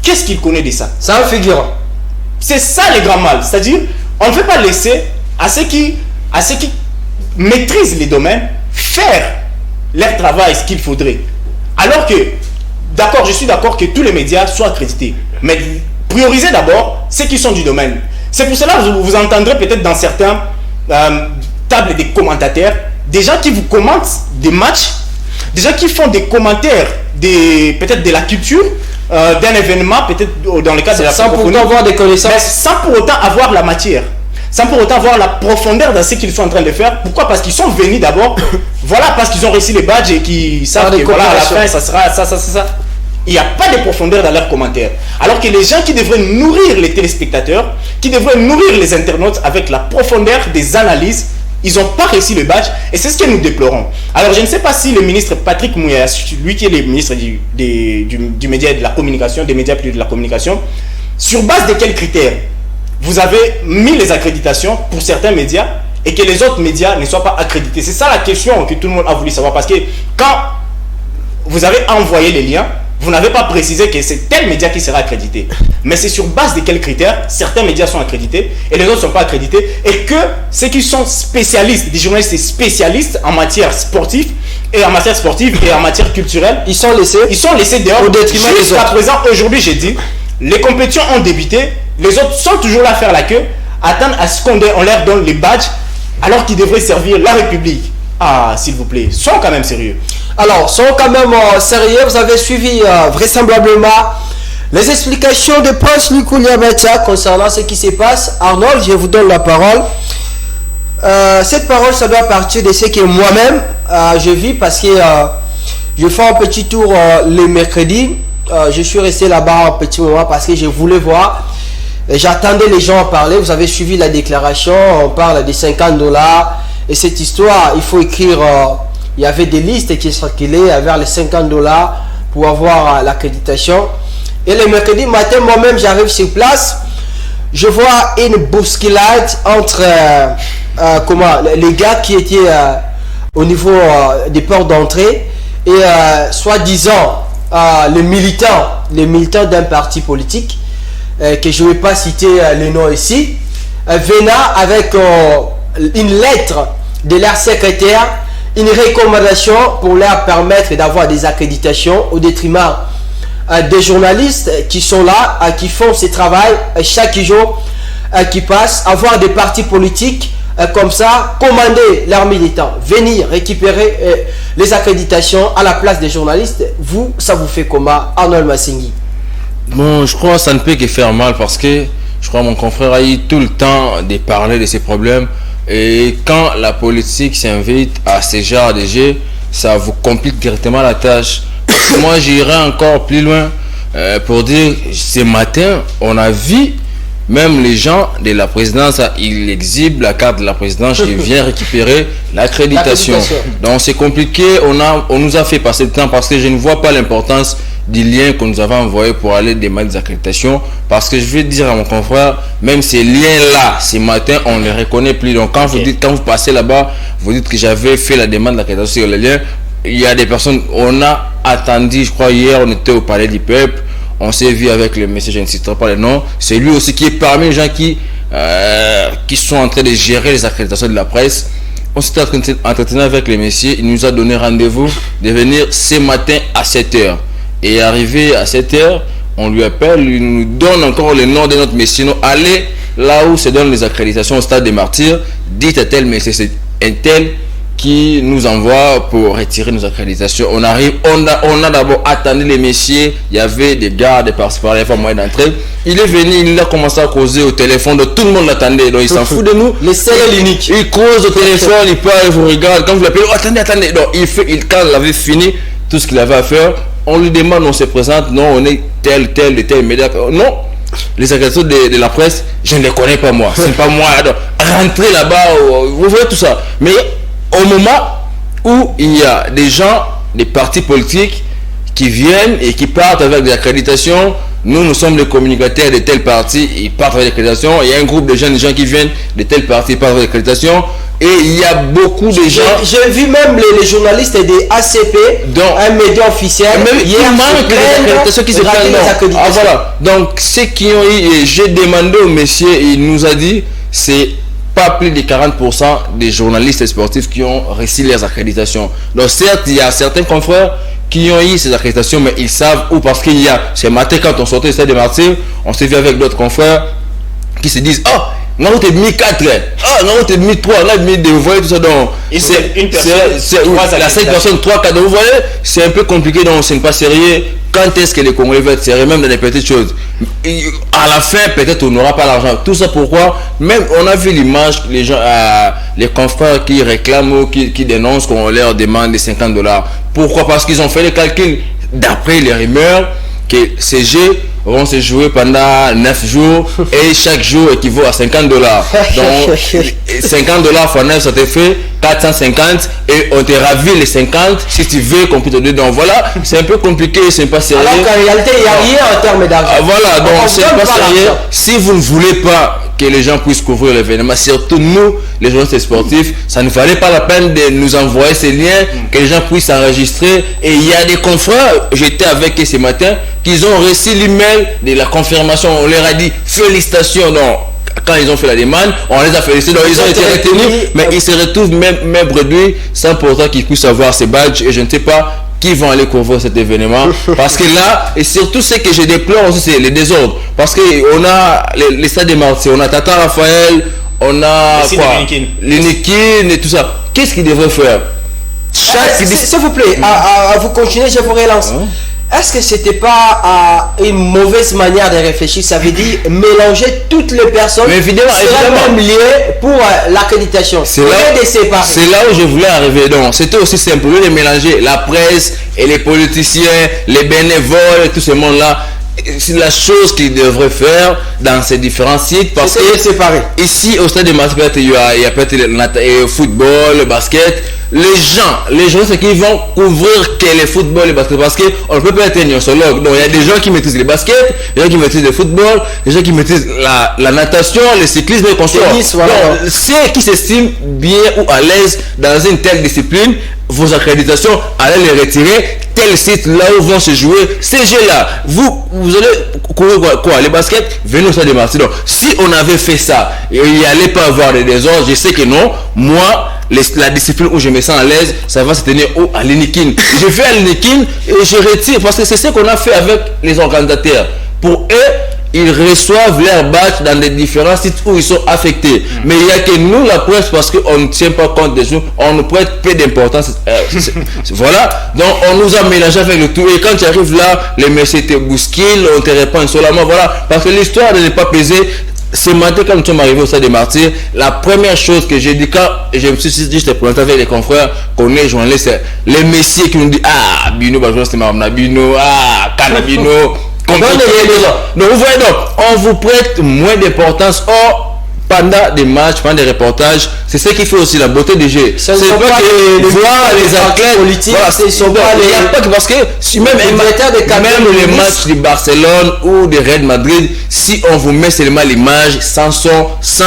qu'est-ce qu'il connaît de ça? C'est un figurant. C'est ça le grand mal. C'est-à-dire, on ne veut pas laisser à ceux qui maîtrisent les domaines faire leur travail, ce qu'il faudrait. Alors que, d'accord, je suis d'accord que tous les médias soient accrédités. Mais priorisez d'abord ceux qui sont du domaine. C'est pour cela que vous entendrez peut-être dans certains tables des commentateurs, des gens qui vous commentent des matchs, des gens qui font des commentaires peut-être de la culture, d'un événement, peut-être dans le cadre de la francophonie. Sans pour autant avoir des connaissances. Mais sans pour autant avoir la matière. Sans pour autant avoir la profondeur dans ce qu'ils sont en train de faire. Pourquoi? Parce qu'ils sont venus d'abord, voilà, parce qu'ils ont réussi les badges et qu'ils savent que voilà, à la fin, ça sera ça. Il n'y a pas de profondeur dans leurs commentaires. Alors que les gens qui devraient nourrir les téléspectateurs, qui devraient nourrir les internautes avec la profondeur des analyses, ils n'ont pas réussi le badge et c'est ce que nous déplorons. Alors je ne sais pas si le ministre Patrick Mouya, lui qui est le ministre du média et de la communication, des médias plus de la communication, sur base de quels critères vous avez mis les accréditations pour certains médias et que les autres médias ne soient pas accrédités? C'est ça la question que tout le monde a voulu savoir, parce que quand vous avez envoyé les liens, vous n'avez pas précisé que c'est tel média qui sera accrédité. Mais c'est sur base de quels critères certains médias sont accrédités et les autres ne sont pas accrédités, et que ceux qui sont spécialistes, des journalistes spécialistes en matière sportive et en matière culturelle, ils sont laissés dehors au détriment des autres. Jusqu'à présent, aujourd'hui, j'ai dit, les compétitions ont débuté, les autres sont toujours là à faire la queue, attendent à ce qu'on leur donne les badges alors qu'ils devraient servir la République. Ah, s'il vous plaît, sont quand même sérieux. Alors, sont quand même sérieux. Vous avez suivi vraisemblablement les explications de Prince Nicolas Batia concernant ce qui se passe. Arnold, je vous donne la parole. Cette parole, ça doit partir de ce que moi-même je vis, parce que je fais un petit tour les mercredis. Je suis resté là-bas un petit moment parce que je voulais voir. J'attendais les gens en parler. Vous avez suivi la déclaration. On parle de $50. Et cette histoire, il faut écrire. Il y avait des listes qui circulaient vers les $50 pour avoir l'accréditation. Et le mercredi matin, moi-même, j'arrive sur place. Je vois une bousculade entre les gars qui étaient au niveau des portes d'entrée et soi-disant les militants d'un parti politique que je ne vais pas citer les noms ici, venant avec une lettre de leur secrétaire, une recommandation pour leur permettre d'avoir des accréditations au détriment des journalistes qui sont là, qui font ce travail chaque jour qui passe, avoir des partis politiques comme ça, commander leurs militants, venir récupérer les accréditations à la place des journalistes. Vous, ça vous fait comment, Arnold Massingui? Bon, je crois que ça ne peut que faire mal, parce que je crois que mon confrère a eu tout le temps de parler de ces problèmes. Et quand la politique s'invite à ce genre de jeu, ça vous complique directement la tâche. Moi, j'irai encore plus loin pour dire, ce matin, on a vu même les gens de la présidence, ils exhibent la carte de la présidence et viennent récupérer l'accréditation. Donc c'est compliqué, on nous a fait passer le temps, parce que je ne vois pas l'importance du lien que nous avons envoyé pour aller demander des accréditations, parce que je vais dire à mon confrère, même ces liens-là, ce matin, on ne les reconnaît plus. Donc quand vous passez là-bas, vous dites que j'avais fait la demande d'accréditation sur les liens, il y a des personnes, on a attendu, je crois hier, on était au Palais du Peuple, on s'est vu avec le monsieur, je ne citerai pas le nom, c'est lui aussi qui est parmi les gens qui sont en train de gérer les accréditations de la presse. On s'est entretenu avec le monsieur, il nous a donné rendez-vous de venir ce matin à 7h. Et arrivé à 7h, on lui appelle, il nous donne encore le nom de notre monsieur. Allez là où se donnent les accréditations au stade des Martyrs, dites à tel monsieur, c'est un tel qui nous envoie pour retirer nos accréditations. On arrive, on a d'abord attendu les messieurs, il y avait des gardes par-ci par-là, il y avait moyen d'entrer. Il est venu, il a commencé à causer au téléphone, de tout le monde l'attendait, donc il s'en fout de nous. Les seuls uniques. Il cause au téléphone, il parle, il vous regarde, quand vous l'appelez, oh, attendez, donc quand il avait fini tout ce qu'il avait à faire, on lui demande, on se présente, non, on est tel média, non. Les accréditations de la presse, je ne les connais pas moi, c'est pas moi, donc rentrez là-bas, vous voyez tout ça. Mais au moment où il y a des gens, des partis politiques qui viennent et qui partent avec des accréditations, nous sommes les communicateurs de telle partie, ils partent avec l'accréditation. Il y a un groupe de jeunes gens qui viennent de telle partie, ils partent avec l'accréditation. Et il y a beaucoup de gens. J'ai vu même les journalistes des ACP, donc, un média officiel. Il manque les accréditations qui se prennent. Ah, voilà. Donc, ceux qui ont eu, j'ai demandé au monsieur, il nous a dit, c'est pas plus de 40% des journalistes sportifs qui ont reçu leurs accréditations. Donc, certes, il y a certains confrères qui ont eu ces accréditations, mais ils savent où, parce qu'il y a, ce matin, quand on sortait du Stade des Martyrs, on s'est vu avec d'autres confrères qui se disent, oh, non, on t'a mis 4, ah, non, on t'a mis 3, on a mis 2, vous voyez tout ça. Donc, c'est une personne, la 5 personnes, 3, 4, vous voyez, c'est un peu compliqué, donc c'est pas sérieux. Quand est-ce que les Congolais vont être sérieux, même dans les petites choses? À la fin, peut-être on n'aura pas l'argent. Tout ça pourquoi? Même on a vu l'image, les gens, les confrères qui réclament ou qui dénoncent qu'on leur demande des $50. Pourquoi? Parce qu'ils ont fait les calculs d'après les rumeurs que ces jeux vont se jouer pendant 9 jours et chaque jour équivaut à $50. Donc 50$ fois 9, ça te fait 450 et on te ravit les 50 si tu veux qu'on puisse te donner. Donc voilà, c'est un peu compliqué, c'est pas sérieux. Alors qu'en réalité, il n'y a rien en termes d'argent. Voilà, donc c'est pas sérieux. Si vous ne voulez pas que les gens puissent couvrir l'événement, surtout nous, les journalistes sportifs, ça ne valait pas la peine de nous envoyer ces liens, que les gens puissent s'enregistrer. Et il y a des confrères, j'étais avec eux ce matin, qu'ils ont reçu l'email de la confirmation. On leur a dit félicitations. Donc, quand ils ont fait la demande, on les a félicités. Donc, ils ont été retenus, mais ils se retrouvent même bredouilles sans pourtant qu'ils puissent avoir ces badges. Et je ne sais pas qui vont aller couvrir cet événement. Parce que là, et surtout ce que je déplore aussi, c'est les désordres. Parce qu'on a les stades des Martyrs, on a Tata Raphaël, on a les Nikin et tout ça. Qu'est-ce qu'ils devraient faire? S'il vous plaît, à vous continuer, je vous relance. Est-ce que c'était pas une mauvaise manière de réfléchir? Ça veut dire mélanger toutes les personnes. Mais évidemment, même lié pour l'accréditation. C'est là où je voulais arriver. Donc, c'était aussi simple de mélanger la presse et les politiciens, les bénévoles et tout ce monde-là. C'est la chose qu'ils devraient faire dans ces différents sites parce que séparé. Ici au stade de Martyrs, il y a peut-être le football, le basket. Les gens c'est qu'ils vont couvrir que le football et le basket parce qu'on ne peut pas être un nosologue. Donc il y a des gens qui maîtrisent le basket, des gens qui maîtrisent le football, des gens qui maîtrisent la natation, le cyclisme et le consorts. Voilà. Donc ceux qui s'estiment bien ou à l'aise dans une telle discipline, vos accréditations, allez les retirer. Tel site là où vont se jouer ces jeux là. Vous allez courir quoi? Les baskets, venez au stade de Martyrs. Donc si on avait fait ça, il n'y allait pas avoir des désordres. Je sais que non. Moi, la discipline où je me sens à l'aise, ça va se tenir à l'Inikin. Je vais à l'Inikin et je retire parce que c'est ce qu'on a fait avec les organisateurs. Pour eux, ils reçoivent leur badge dans les différents sites où ils sont affectés. Mais il n'y a que nous, la presse, parce qu'on ne tient pas compte des choses, on nous prête peu d'importance. Voilà. Donc, on nous a mélangé avec le tout. Et quand tu arrives là, les messieurs te bousculent, on te répond seulement. Voilà. Parce que l'histoire ne n'est pas pesée. Ce matin, quand nous sommes arrivés au stade des Martyrs, la première chose que j'ai dit quand je me suis dit, je te présente avec les confrères qu'on est journalistes, c'est les messieurs qui nous disent, ah, Bino, c'est ma Bino, ah, Canabino. Donc vous voyez, donc on vous prête moins d'importance. Or pendant des matchs, pendant des reportages, c'est ce qui fait aussi la beauté des jeux. C'est pas que voir les athlètes politiques, voilà, parce que même les matchs de Barcelone ou de Real Madrid, si on vous met seulement l'image sans son, sans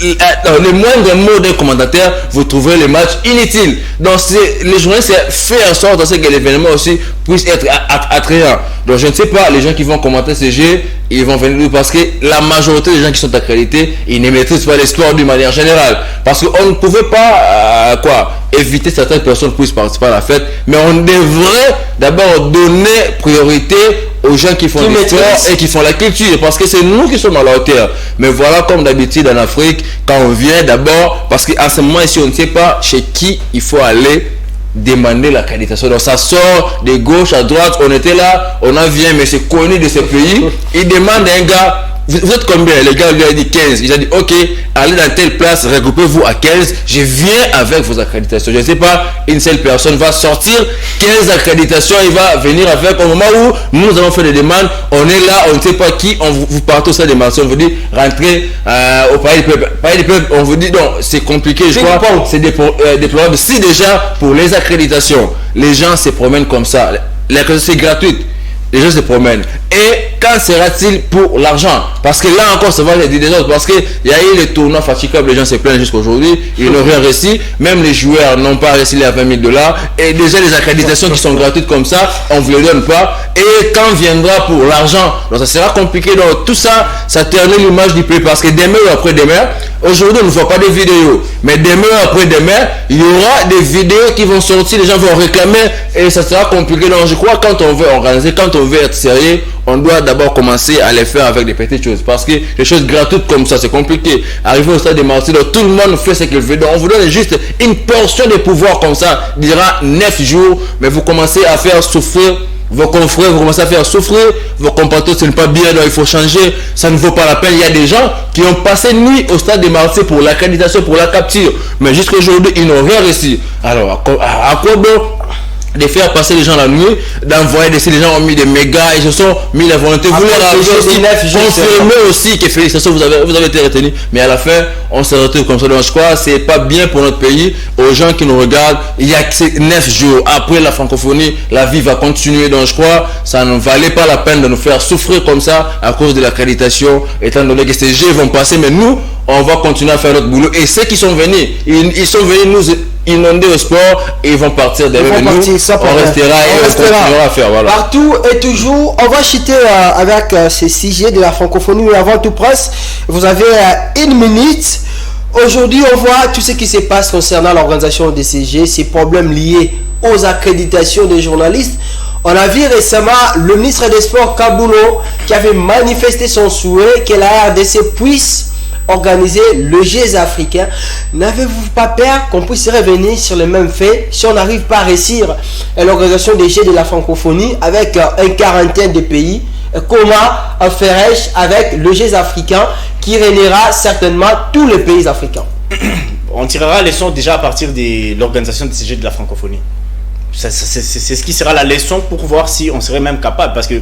le moindre mot d'un commentateur, vous trouverez le match inutile. Donc les journalistes font en sorte que l'événement aussi puisse être attrayant. Donc je ne sais pas, les gens qui vont commenter ces jeux, ils vont venir parce que la majorité des gens qui sont accrédités, ils ne maîtrisent pas l'histoire d'une manière générale. Parce qu'on ne pouvait pas éviter certaines personnes puissent participer à la fête, mais on devrait d'abord donner priorité aux gens qui font l'histoire et qui font la culture, parce que c'est nous qui sommes à la hauteur. Mais voilà, comme d'habitude en Afrique, quand on vient d'abord, parce qu'en ce moment ici on ne sait pas chez qui il faut aller demander l'accréditation. Donc ça sort de gauche à droite, on était là, on a vu un monsieur connu de ce pays, il demande à un gars, vous êtes combien? Le gars lui a dit 15. Il a dit ok, allez dans telle place, regroupez-vous à 15, je viens avec vos accréditations. Je ne sais pas, une seule personne va sortir 15 accréditations, il va venir avec. Au moment où nous avons fait des demandes, on est là, on ne sait pas qui, vous partez au sein des mentions, on vous dit rentrez au Palais du Peuple, on vous dit non, c'est compliqué, je crois, c'est déplorable. Si déjà pour les accréditations, les gens se promènent comme ça, l'accréditation c'est gratuite. Les gens se promènent. Et quand sera-t-il pour l'argent? Parce que là encore, ça va être des autres. Parce qu'il y a eu les tournois fatigables, les gens se plaignent jusqu'à aujourd'hui. Ils n'ont rien réussi. Même les joueurs n'ont pas réussi les 20 000 $. Et déjà, les accréditations qui sont gratuites comme ça, on ne vous les donne pas. Et quand viendra pour l'argent, donc ça sera compliqué. Donc tout ça, ça ternit l'image du pays. Parce que demain ou après-demain, aujourd'hui, on ne voit pas des vidéos. Mais demain ou après-demain, il y aura des vidéos qui vont sortir. Les gens vont réclamer. Et ça sera compliqué. Donc je crois que quand on veut organiser, quand on veut être sérieux, on doit d'abord commencer à les faire avec des petites choses. Parce que les choses gratuites comme ça, c'est compliqué. Arriver au stade de Marseille, tout le monde fait ce qu'il veut. Donc on vous donne juste une portion de pouvoir comme ça. Il dira 9 jours, mais vous commencez à faire souffrir vos confrères, vous commencez à faire souffrir vos compatriotes, ce n'est pas bien, donc il faut changer, ça ne vaut pas la peine. Il y a des gens qui ont passé nuit au stade de Marseille pour l'accréditation, pour la capture, mais jusqu'à aujourd'hui, ils n'ont rien réussi. Alors, à quoi bon de faire passer les gens la nuit, d'envoyer des gens ont mis des mégas, ils se sont mis la volonté. Vous leur avez aussi confirmé aussi que félicitations, vous avez été retenu, mais à la fin, on se retrouve comme ça. Donc je crois que c'est pas bien pour notre pays, aux gens qui nous regardent. Il y a que 9 jours après la francophonie, la vie va continuer. Donc je crois que ça ne valait pas la peine de nous faire souffrir comme ça à cause de l'accréditation, étant donné que ces jeux vont passer, mais nous, on va continuer à faire notre boulot. Et ceux qui sont venus, ils sont venus nous inonder au sport et ils vont partir derrière nous. On restera et on continuera à faire. Voilà. Partout et toujours, on va chuter avec ces sujets de la francophonie. Mais avant tout, Prince, vous avez 1 minute. Aujourd'hui, on voit tout ce qui se passe concernant l'organisation des CG, ces problèmes liés aux accréditations des journalistes. On a vu récemment le ministre des Sports, Kaboulo, qui avait manifesté son souhait que la RDC puisse organiser le Jeux africain. N'avez-vous pas peur qu'on puisse revenir sur les mêmes faits si on n'arrive pas à réussir l'organisation des Jeux de la francophonie avec une quarantaine de pays? Comment ferais-je avec le Jeux africain qui réunira certainement tous les pays africains? On tirera les leçons déjà à partir de l'organisation de ces Jeux de la francophonie. C'est ce qui sera la leçon pour voir si on serait même capable. Parce que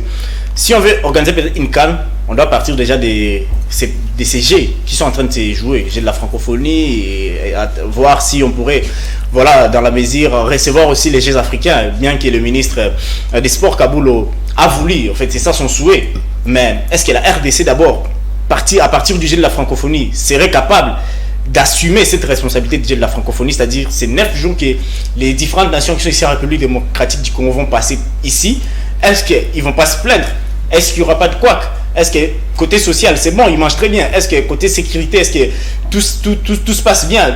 si on veut organiser peut-être une CAN, on doit partir déjà de ces jeux qui sont en train de se jouer, jeux de la francophonie, et voir si on pourrait, voilà, dans la mesure, recevoir aussi les Jeux africains, bien que le ministre des Sports, Kaboulo, a voulu, en fait, c'est ça son souhait. Mais est-ce que la RDC, d'abord, à partir du jeu de la francophonie, serait capable d'assumer cette responsabilité du jeu de la francophonie, c'est-à-dire ces 9 jours que les différentes nations qui sont ici en République démocratique du Congo vont passer ici? Est-ce qu'ils ne vont pas se plaindre? Est-ce qu'il n'y aura pas de couac? Est-ce que côté social, c'est bon, ils mangent très bien? Est-ce que côté sécurité, est-ce que tout se passe bien?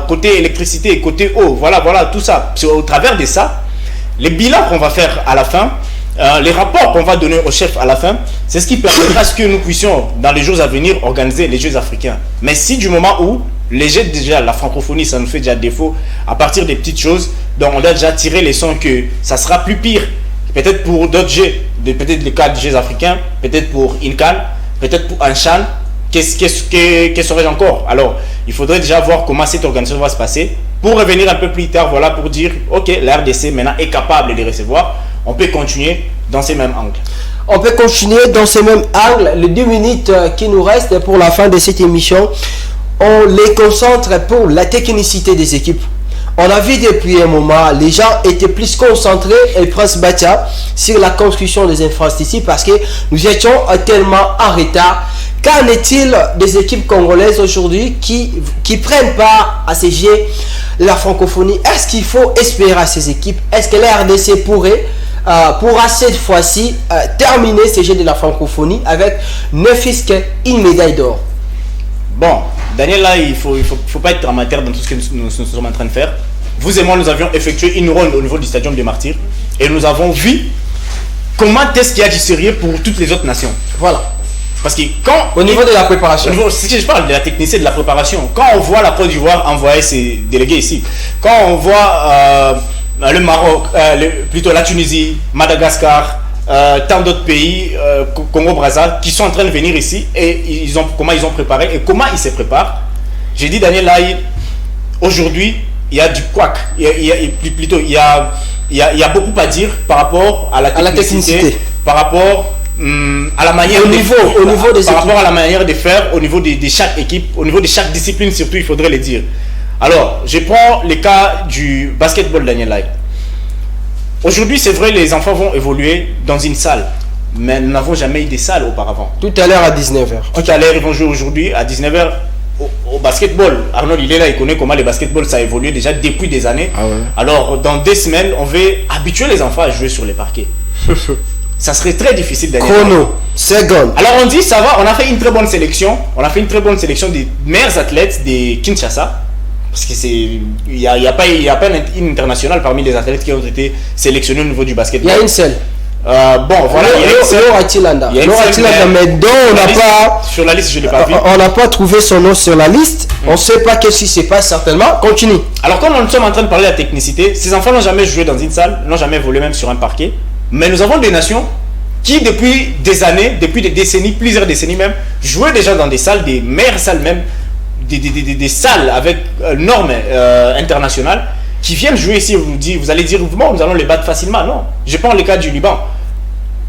Côté électricité, côté eau, voilà, tout ça. C'est au travers de ça, les bilans qu'on va faire à la fin, les rapports qu'on va donner au chef à la fin, c'est ce qui permettra à ce que nous puissions, dans les jours à venir, organiser les Jeux africains. Mais si du moment où les Jeux, déjà, la francophonie, ça nous fait déjà défaut, à partir des petites choses, donc on doit déjà tirer les leçons que ça sera plus pire. Peut-être pour d'autres Jeux, peut-être les cas de Jeux africains, peut-être pour INCAN, peut-être pour un CHAN, qu'est-ce serait encore? Alors, il faudrait déjà voir comment cette organisation va se passer pour revenir un peu plus tard, voilà, pour dire, ok, la RDC maintenant est capable de les recevoir, on peut continuer dans ces mêmes angles. On peut continuer dans ces mêmes angles. Les 2 minutes qui nous restent pour la fin de cette émission, on les concentre pour la technicité des équipes. On a vu depuis un moment, les gens étaient plus concentrés, et Prince Batia, sur la construction des infrastructures parce que nous étions tellement en retard. Qu'en est-il des équipes congolaises aujourd'hui qui prennent part à ces Jeux de la francophonie? Est-ce qu'il faut espérer à ces équipes? Est-ce que la RDC pourra cette fois-ci terminer ces Jeux de la francophonie avec ne fût-ce qu'une médaille d'or? Bon, Daniel, là, il faut pas être amateur dans tout ce que nous sommes en train de faire. Vous et moi, nous avions effectué une ronde au niveau du Stadium des Martyrs et nous avons vu comment est-ce qu'il y a du sérieux pour toutes les autres nations. Voilà. Parce que quand... Au niveau de la préparation. Si je parle de la technicité de la préparation, quand on voit la Côte d'Ivoire envoyer ses délégués ici, quand on voit le Maroc, plutôt la Tunisie, Madagascar, tant d'autres pays, Congo-Brazza, qui sont en train de venir ici et comment ils ont préparé et comment ils se préparent. J'ai dit, Daniel, là, aujourd'hui, il y a du couac. Il y a beaucoup à dire par rapport à la technicité, par rapport à la manière au niveau des par rapport à la manière de faire au niveau de chaque équipe, au niveau de chaque discipline surtout, il faudrait le dire. Alors, je prends le cas du basketball, Daniel Lai. Aujourd'hui, c'est vrai, les enfants vont évoluer dans une salle. mais nous n'avons jamais eu des salles auparavant. Tout à l'heure à 19h. Tout à l'heure, ils vont jouer aujourd'hui à 19h au basketball. Arnold, il est là, il connaît comment le basketball ça a évolué déjà depuis des années. Ah ouais. Alors, dans 2 semaines, on veut habituer les enfants à jouer sur les parquets. Ça serait très difficile d'aller. Chrono, seconde. Alors, on dit, ça va, on a fait une très bonne sélection. On a fait une très bonne sélection des meilleurs athlètes des Kinshasa. Parce que il y a pas une internationale parmi les athlètes qui ont été sélectionnés au niveau du Il basketball. y a une seule. Bon, voilà, il y a une seule. Laura Tilanda. Il y a une Laura seule, Tilanda, mais dont on n'a pas. Sur la liste, je ne l'ai pas vu. On n'a pas trouvé son nom sur la liste. On ne sait pas qu'est-ce qui se passe certainement. Continue. Alors, comme nous sommes en train de parler de la technicité, ces enfants n'ont jamais joué dans une salle, n'ont jamais volé même sur un parquet. Mais nous avons des nations qui, depuis des années, depuis des décennies, plusieurs décennies même, jouaient déjà dans des salles, des meilleures salles même, des salles avec normes internationales, qui viennent jouer ici. Vous allez dire, bon, nous allons les battre facilement. Non. Je prends le cas du Liban.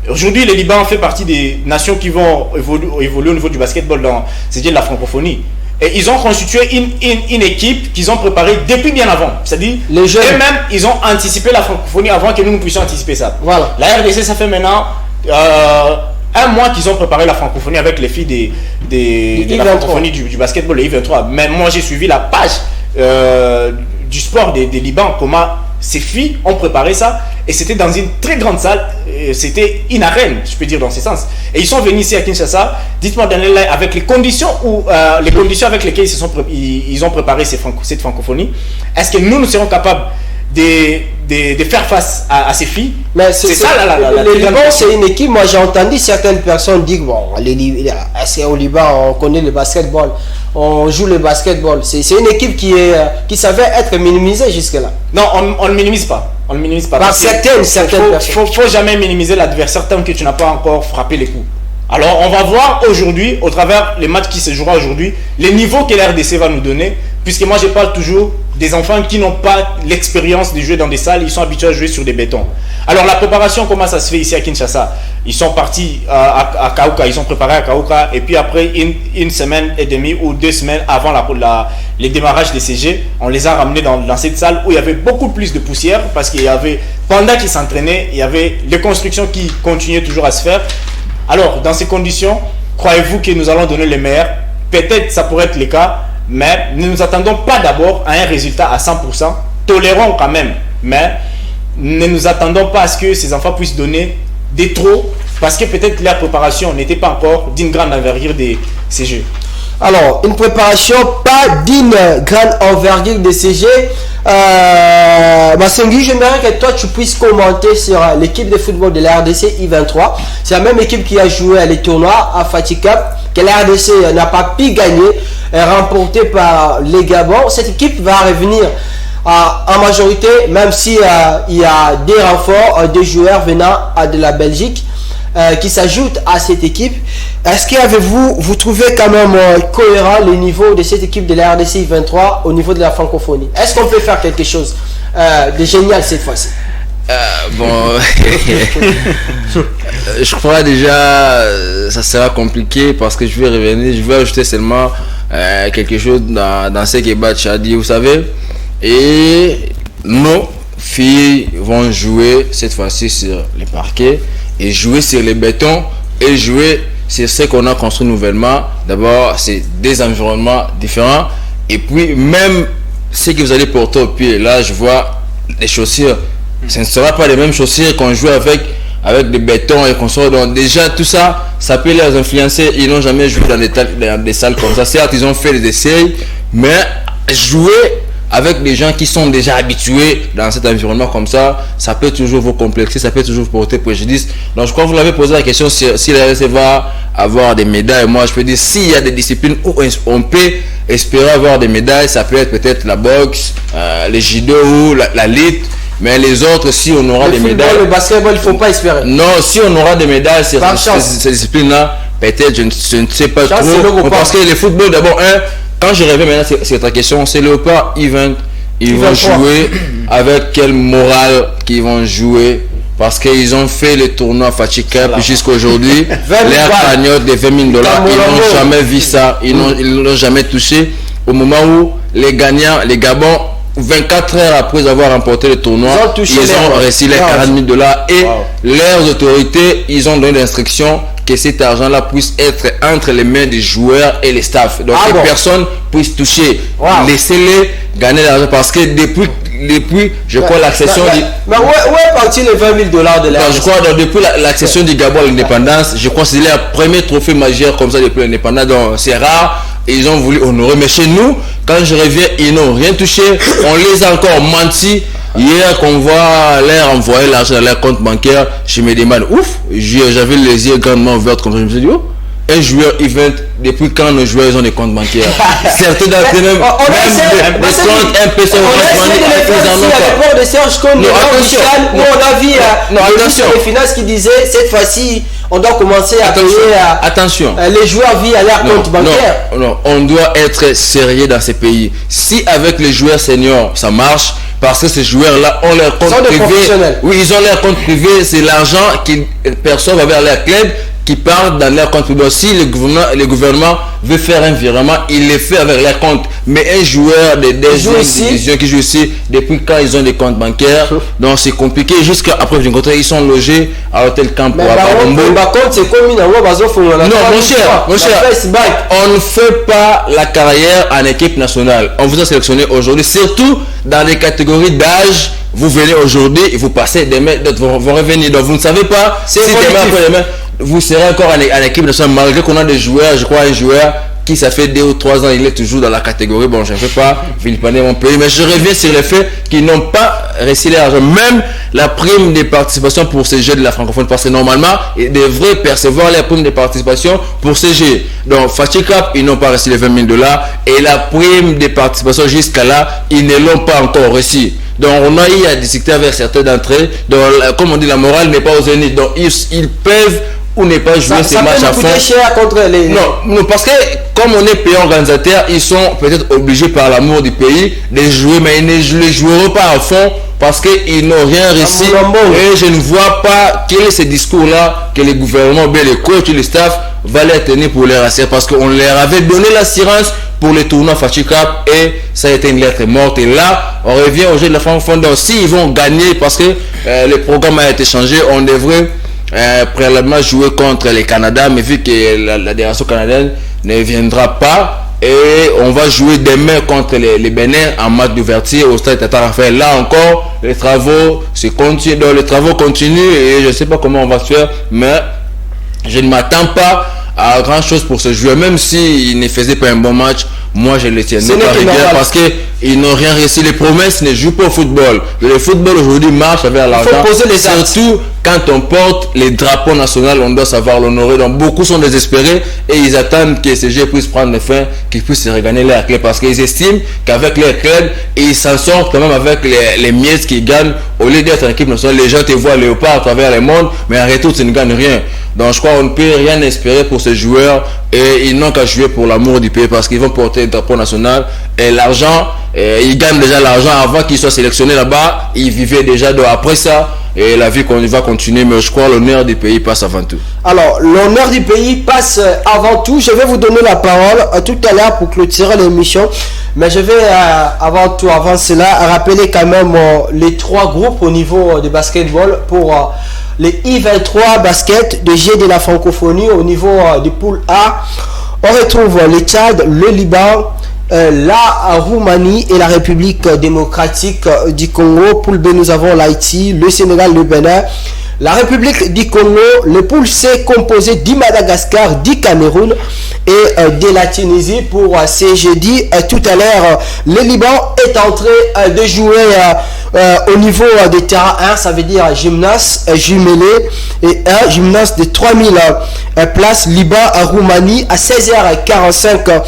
Aujourd'hui, le Liban fait partie des nations qui vont évoluer au niveau du basketball c'est-à-dire la francophonie. Et ils ont constitué une équipe qu'ils ont préparée depuis bien avant. C'est-à-dire, eux-mêmes, ils ont anticipé la francophonie avant que nous puissions anticiper ça. Voilà. La RDC, ça fait maintenant 1 mois qu'ils ont préparé la francophonie avec les filles de la francophonie du basketball, les I-23. Mais moi, j'ai suivi la page du sport des Liban, comment ces filles ont préparé ça. Et c'était dans une très grande salle, c'était une arène, je peux dire dans ce sens. Et ils sont venus ici à Kinshasa. Dites-moi, Daniel, avec les conditions avec lesquelles ils ont préparé cette francophonie, est-ce que nous serons capables de faire face à ces filles? Mais c'est ça, le Liban, c'est une équipe. Moi, j'ai entendu certaines personnes dire, bon, est-ce qu'au Liban, on connaît le basketball, on joue le basketball. C'est une équipe qui savait être minimisée jusque-là. Non, on ne minimise pas. On ne minimise pas. Par certaines personnes. Faut jamais minimiser l'adversaire tant que tu n'as pas encore frappé les coups. Alors, on va voir aujourd'hui, au travers les matchs qui se joueront aujourd'hui, les niveaux que la RDC va nous donner, puisque moi, je parle toujours des enfants qui n'ont pas l'expérience de jouer dans des salles, ils sont habitués à jouer sur des bétons. Alors, la préparation, comment ça se fait ici à Kinshasa? Ils sont partis à Kaouka, ils sont préparés à Kaouka, et puis après une semaine et demie ou 2 semaines avant le démarrage des CG, on les a ramenés dans cette salle où il y avait beaucoup plus de poussière, parce qu'il y avait, pendant qu'ils s'entraînaient, il y avait les constructions qui continuaient toujours à se faire. Alors, dans ces conditions, croyez-vous que nous allons donner le meilleur? Peut-être ça pourrait être le cas, mais ne nous attendons pas d'abord à un résultat à 100%. Tolérons quand même, mais ne nous attendons pas à ce que ces enfants puissent donner des trop, parce que peut-être leur préparation n'était pas encore d'une grande envergure de ces jeux. Alors, une préparation pas d'une grande envergure de ces jeux. Massengui, j'aimerais que toi tu puisses commenter sur l'équipe de football de la RDC I-23. C'est la même équipe qui a joué à les tournois à Fatih Cup, que la RDC n'a pas pu gagner, remporté par les Gabon. Cette équipe va revenir en majorité, même si il y a des renforts, des joueurs venant de la Belgique qui s'ajoutent à cette équipe. Est-ce que vous trouvez quand même cohérent le niveau de cette équipe de la RDC I-23 au niveau de la francophonie? Est-ce qu'on peut faire quelque chose de génial cette fois-ci? Bon, je crois déjà ça sera compliqué parce que je vais ajouter seulement quelque chose dans ce que Batch a dit, vous savez. Et nos filles vont jouer cette fois-ci sur les parquets et jouer sur les bétons et jouer sur ce qu'on a construit nouvellement. D'abord, c'est des environnements différents et puis même ce que vous allez porter au pied. Là, je vois les chaussures. Ce ne sera pas les mêmes chaussures qu'on joue avec des bétons et qu'on sort. Donc déjà, tout ça, ça peut les influencer. Ils n'ont jamais joué dans des salles comme ça. Certes, ils ont fait des essais, mais jouer avec des gens qui sont déjà habitués dans cet environnement comme ça peut toujours vous complexer, ça peut toujours vous porter préjudice. Donc je crois que vous l'avez posé la question si la RDC va avoir des médailles. Moi je peux dire s'il y a des disciplines où on peut espérer avoir des médailles, ça peut être peut-être la boxe, les judo ou la lutte. Mais les autres, si on aura des médailles... Le basketball, il ne faut pas espérer. Non, si on aura des médailles sur ces disciplines-là, peut-être, je ne sais pas trop. Parce que le football, d'abord, quand je reviens maintenant sur ta question, c'est Léopard Event. Ils vont jouer avec quelle morale qu'ils vont jouer. Parce qu'ils ont fait le tournoi Fatih Cup jusqu'à aujourd'hui. Leur cagnotte de $20 000, ils n'ont jamais vu ça. Ils n'ont jamais touché. Au moment où les gagnants, les Gabon, 24 heures après avoir remporté le tournoi, ils ont reçu les 40 000 $ et leurs autorités, ils ont donné l'instruction que cet argent-là puisse être entre les mains des joueurs et les staffs. Donc personne puisse toucher. Laissez-les gagner l'argent parce que depuis je crois l'accession mais où est parti les 20 000 $ de l'argent? Je crois depuis l'accession du Gabon à l'indépendance, je crois que c'est le premier trophée majeur comme ça depuis l'indépendance, donc c'est rare. Et ils ont voulu honorer, mais chez nous, quand je reviens, ils n'ont rien touché. On les a encore menti. Hier, qu'on voit leur envoyer l'argent dans leur compte bancaire, je me demande, ouf, j'avais les yeux grandement ouverts comme ça. Je me suis dit, oh, un joueur event, depuis quand nos joueurs ils ont des comptes bancaires? Certains d'entre eux même des comptes un peu sur on a de Serge Kon, où on a vu les finances qui disaient cette fois-ci on doit commencer à payer les joueurs via leur compte bancaire. Non, on doit être sérieux dans ces pays. Si avec les joueurs seniors ça marche, parce que ces joueurs-là ont leur compte privé. Oui, ils ont leur compte privé, c'est l'argent qu'ils perçoivent avec leur club qui partent dans leur compte privé. Si le gouvernement veut faire un virement, il le fait avec leur compte. Mais un joueur de deuxième division qui joue ici, depuis quand ils ont des comptes bancaires, donc c'est compliqué. Jusqu'à après je rencontre, ils sont logés à Hôtel Camp ou à Babombo. Non, mon cher, on ne fait pas la carrière en équipe nationale. On vous a sélectionné aujourd'hui, surtout dans les catégories d'âge. Vous venez aujourd'hui et vous passez demain, vous revenez. Donc vous ne savez pas si demain, vous serez encore en équipe nationale, malgré qu'on a des joueurs, je crois un joueur qui ça fait 2 ou 3 ans, il est toujours dans la catégorie, bon je ne fais pas vilipender mon pays, mais je reviens sur le fait qu'ils n'ont pas reçu l'argent, même la prime de participation pour ces jeux de la francophonie, parce que normalement, ils devraient percevoir la prime de participation pour ces jeux. Donc Fatikap, ils n'ont pas reçu les 20 000 $ et la prime de participation jusqu'à là, ils ne l'ont pas encore reçu. Donc on a eu à discuter avec certains d'entre eux, donc comme on dit, la morale n'est pas au zénith, donc ils peuvent ou ne pas jouer ces matchs à fond. Cher contre les... Non, parce que comme on est pays organisateur, ils sont peut-être obligés par l'amour du pays de jouer, mais ils ne les joueront pas à fond parce qu'ils n'ont rien réussi. Et je ne vois pas quel est ce discours-là que les gouvernements, les coachs et les staffs va les tenir pour les rassurer, parce qu'on leur avait donné l'assurance pour les tournois Fatikap et ça a été une lettre morte. Et là, on revient au jeu de la francophonie. Donc s'ils vont gagner, parce que le programme a été changé, on devrait préalablement jouer contre les Canada, mais vu que la fédération canadienne ne viendra pas, et on va jouer demain contre les Bénin en match d'ouverture au stade Tata Raphaël. Là encore, les travaux se continuent, donc les travaux continuent et je ne sais pas comment on va se faire, mais je ne m'attends pas à grand chose pour ce joueur, même s'il ne faisait pas un bon match. Moi je le tiens pas rigueur parce qu'ils n'ont rien réussi. Les promesses ne jouent pas au football. Le football aujourd'hui marche avec l'argent. Surtout quand on porte les drapeaux nationaux, on doit savoir l'honorer. Donc beaucoup sont désespérés et ils attendent que ces jeux puissent prendre fin, qu'ils puissent regagner leur club, parce qu'ils estiment qu'avec leur club, ils s'en sortent quand même avec les miettes qu'ils gagnent. Au lieu d'être en équipe nationale, les gens te voient léopard à travers le monde, mais en retour tu ne gagnes rien. Donc je crois qu'on ne peut rien espérer pour ces joueurs et ils n'ont qu'à jouer pour l'amour du pays, parce qu'ils vont porter le drapeau national et l'argent, ils gagnent déjà l'argent avant qu'ils soient sélectionnés là-bas, ils vivaient déjà. Donc après ça, et la vie qu'on va continuer, mais je crois l'honneur du pays passe avant tout. Alors l'honneur du pays passe avant tout. Je vais vous donner la parole tout à l'heure pour clôturer l'émission, mais je vais avant cela rappeler quand même les 3 groupes au niveau du basketball pour les I-23 basket de G de la francophonie. Au niveau du pool A, on retrouve le Tchad, le Liban, la Roumanie et la République démocratique du Congo. Pool B, nous avons l'Haïti, le Sénégal, le Bénin, la République du Congo. Le pool C composé du Madagascar, du Cameroun et de la Tunisie. Pour ces jeudis, tout à l'heure, le Liban est en train de jouer au niveau des terrains 1, ça veut dire gymnase jumelé et un gymnase de 3000 places. Liban à Roumanie à 16h45.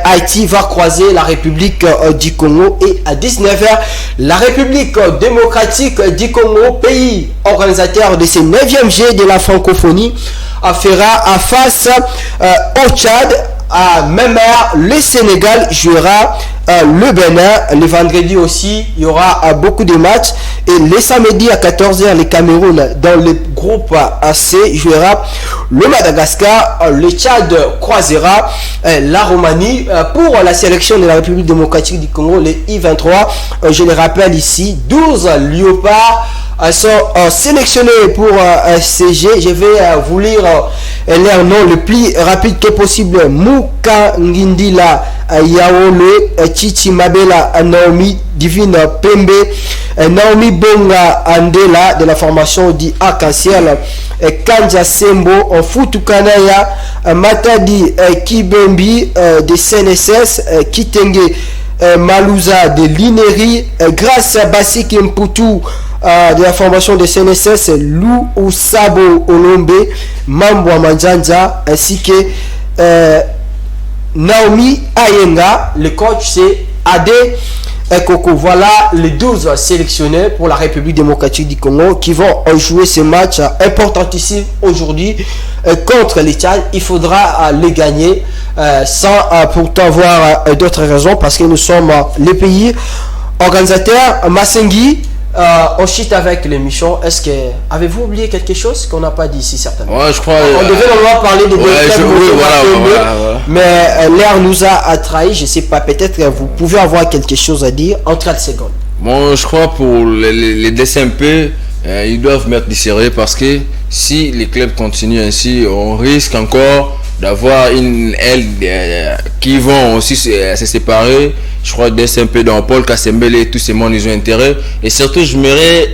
Haïti va croiser la République du Congo et à 19h la République démocratique du Congo, pays organisateur de ce 9e G de la francophonie, fera face au Tchad. À même heure, le Sénégal jouera le Bénin. Le vendredi aussi, il y aura beaucoup de matchs. Et le samedi à 14h, le Cameroun dans le groupe groupe C jouera le Madagascar, le Tchad croisera la Roumanie. Pour la sélection de la République démocratique du Congo, les I-23, je le rappelle ici, 12 léopards sont sélectionnés pour CG. Je vais vous lire leur nom le plus rapide que possible. Mouka Ngindila Yaole, Chichi Mabela Naomi Divine Pembe, Naomi Bonga Andela de la formation dit Arc-en-Ciel, Kanja Sembo, Futukanaya, Matadi Kibembi de CNSS, Kitenge Malouza de l'Ineri, Grâce Basiki Mputu de la formation de CNSS, Lou Oussabo Olombe, Mambwa Manjanja, ainsi que Naomi Ayenga. Le coach c'est Ade Koko. Voilà les 12 sélectionnés pour la République démocratique du Congo qui vont jouer ce match importantissime aujourd'hui contre les Tchad. Il faudra les gagner sans pourtant avoir d'autres raisons, parce que nous sommes les pays organisateurs. Massengi, on chute avec l'émission. Est-ce que avez-vous oublié quelque chose qu'on n'a pas dit ici certainement? Ouais, je crois. On devait normalement parler de voilà. Mais l'air nous a trahi. Je sais pas. Peut-être que vous pouvez avoir quelque chose à dire en 30 secondes. Bon, je crois pour les DSMP, ils doivent mettre du sérieux, parce que si les clubs continuent ainsi, on risque encore d'avoir une aile qui vont aussi se séparer. Je crois que DSMP, dans Paul Kassembele et tous ces mondes, ils ont intérêt. Et surtout, je m'aimerais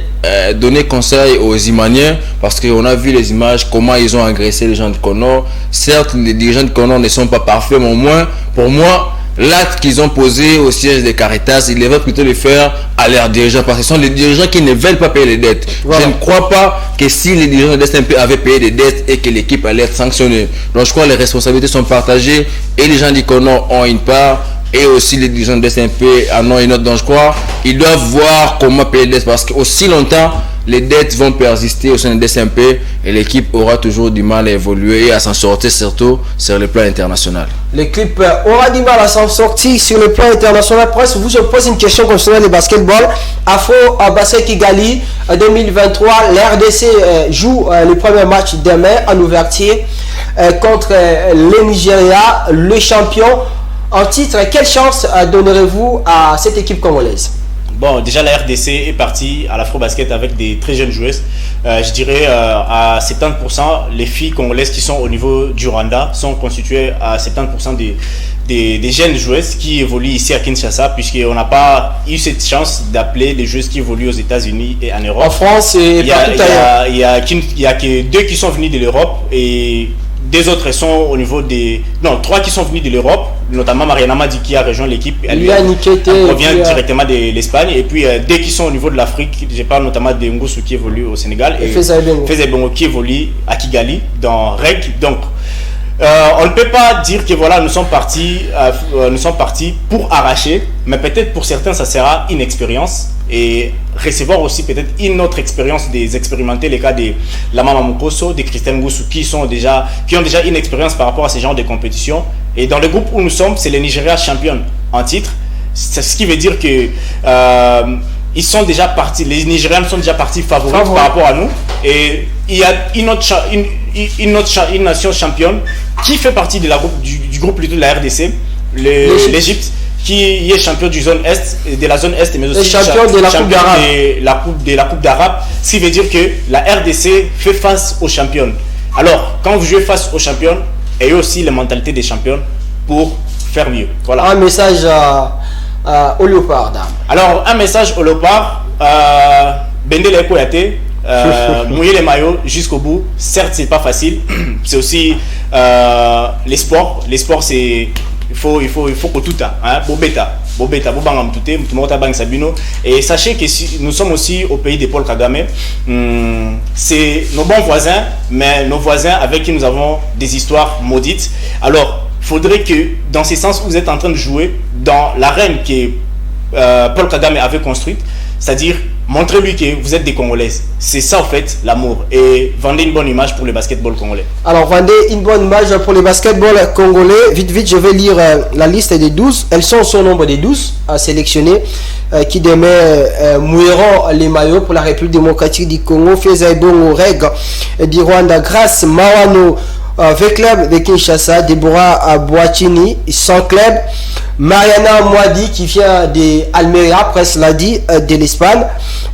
donner conseil aux Imaniens, parce qu'on a vu les images, comment ils ont agressé les gens de Conor. Certes, les dirigeants de Conor ne sont pas parfaits, mais au moins, pour moi, l'acte qu'ils ont posé au siège des Caritas, ils devraient plutôt le faire à leurs dirigeants, parce que ce sont les dirigeants qui ne veulent pas payer les dettes. Voilà. Je ne crois pas que si les dirigeants de SMP avaient payé des dettes et que l'équipe allait être sanctionnée. Donc je crois que les responsabilités sont partagées, et les gens du Conor ont une part, et aussi les dirigeants de SMP en ont une autre. Donc je crois qu'ils doivent voir comment payer les dettes, parce qu'aussi longtemps les dettes vont persister au sein de SMP, et l'équipe aura toujours du mal à évoluer et à s'en sortir, surtout sur le plan international. L'équipe aura du mal à s'en sortir sur le plan international. Presque, vous je pose une question concernant le basketball. Afro Basket Kigali 2023, l'RDC joue le premier match demain en ouverture contre le Nigeria, le champion en titre. Quelle chance donnerez-vous à cette équipe congolaise? Bon, déjà la RDC est partie à l'Afro-Basket avec des très jeunes joueuses. Je dirais à 70%, les filles congolaises qui sont au niveau du Rwanda sont constituées à 70% des jeunes joueuses qui évoluent ici à Kinshasa, puisqu'on n'a pas eu cette chance d'appeler des joueuses qui évoluent aux États-Unis et en Europe. En France et partout ailleurs. Il y a que 2 qui sont venus de l'Europe, et 2 autres sont au niveau des... Non, 3 qui sont venus de l'Europe, notamment Mariana Madi qui a rejoint l'équipe. Elle provient directement de l'Espagne. Et puis 2 qui sont au niveau de l'Afrique. Je parle notamment de Ngousou qui évolue au Sénégal. Et Feza Bongo qui évolue à Kigali, dans REC. Donc, on ne peut pas dire que voilà, nous sommes partis pour arracher, mais peut-être pour certains ça sera une expérience, et recevoir aussi peut-être une autre expérience, des expérimenter les cas de Lama Mamukoso, de Christine Ngousou qui ont déjà une expérience par rapport à ces genres de compétitions. Et dans le groupe où nous sommes, c'est le Nigeria champion en titre, ce qui veut dire que ils sont déjà partis, les Nigériens sont déjà partis favoris par rapport à nous, et il y a une nation championne qui fait partie de du groupe plutôt de la RDC, l'Égypte, qui est champion du zone Est, de la zone Est, mais aussi champion de la Coupe d'Arabe, ce qui veut dire que la RDC fait face aux championnes. Alors, quand vous jouez face aux championnes, ayez aussi la mentalité des championnes pour faire mieux. Voilà. Un message au léopard, dame. Alors, un message au léopard, Bendele Koyate, mouiller les maillots jusqu'au bout. Certes, c'est pas facile, c'est aussi l'espoir. L'espoir, c'est il faut que tout bobeta bobangam touté mutumota bang sabino. Et sachez que nous sommes aussi au pays de Paul Kagame. C'est nos bons voisins, mais nos voisins avec qui nous avons des histoires maudites. Alors, il faudrait que dans ce sens où vous êtes en train de jouer dans l'arène que Paul Kagame avait construite, c'est-à-dire Montrez-lui que vous êtes des Congolaises. C'est ça en fait l'amour. Et vendez une bonne image pour le basketball congolais. Alors vendez une bonne image pour le basketball congolais. Vite, je vais lire la liste des 12. Elles sont au nombre des 12 sélectionnés qui demain mouilleront les maillots pour la République démocratique du Congo. Fezaibongo Reg du Rwanda, Grâce Mawano V-Club de Kinshasa, Deborah Boachini, sans club, Mariana Mouadi qui vient de Almeria, presque l'a dit, de l'Espagne,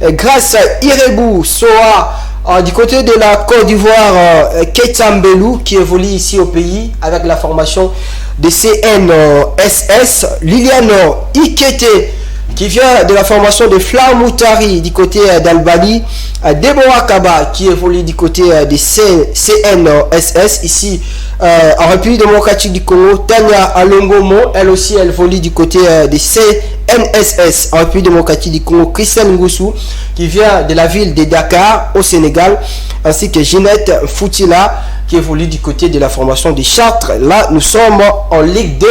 Grâce Irebou Soa du côté de la Côte d'Ivoire, Ketambelou qui évolue ici au pays avec la formation de CNSS, Liliane Ikete qui vient de la formation de Flamoutari du côté d'Albanie, Deborah Kaba qui évolue du côté de CNSS ici en République démocratique du Congo, Tania Alongomo, elle aussi elle évolue du côté de CNSS en République démocratique du Congo, Christiane Ngoussou qui vient de la ville de Dakar au Sénégal, ainsi que Ginette Foutila qui évolue du côté de la formation de Chartres. Là nous sommes en Ligue 2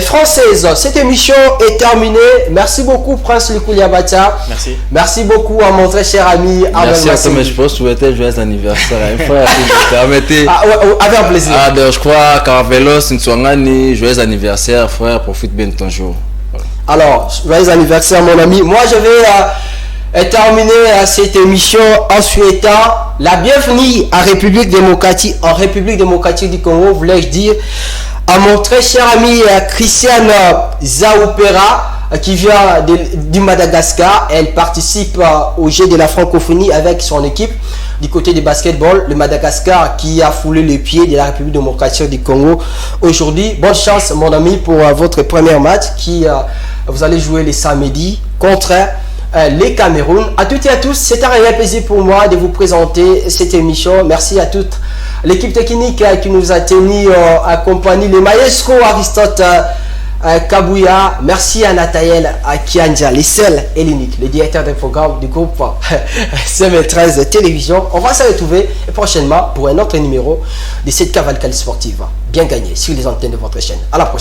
française. Cette émission est terminée. Merci beaucoup Prince Likouliabata. Merci. Merci beaucoup à mon très cher ami Abel. Merci à toi, mais je pense souhaiter joyeux anniversaire à un frère si vous permettez. Avec un plaisir. Je crois Caravelos Nswangani, joyeux anniversaire frère, profite bien de ton jour. Voilà. Alors, joyeux anniversaire mon ami. Moi je vais terminer cette émission en souhaitant la bienvenue en République démocratique du Congo, voulais-je dire, à mon très cher ami Christiane Zaoupera qui vient du Madagascar. Elle participe au Jeux de la francophonie avec son équipe du côté du basketball. Le Madagascar qui a foulé les pieds de la République démocratique du Congo aujourd'hui. Bonne chance mon ami pour votre premier match qui vous allez jouer les samedis contre les Cameroun. À toutes et à tous, c'est un réel plaisir pour moi de vous présenter cette émission. Merci à toute l'équipe technique qui nous a tenu accompagné, le maestro Aristote Kabouya. Merci à Nathaël Kianja, les seuls et l'unique, le directeur des programmes du groupe CM13 Télévision. On va se retrouver prochainement pour un autre numéro de cette cavalcade sportive bien gagnée sur les antennes de votre chaîne. À la prochaine.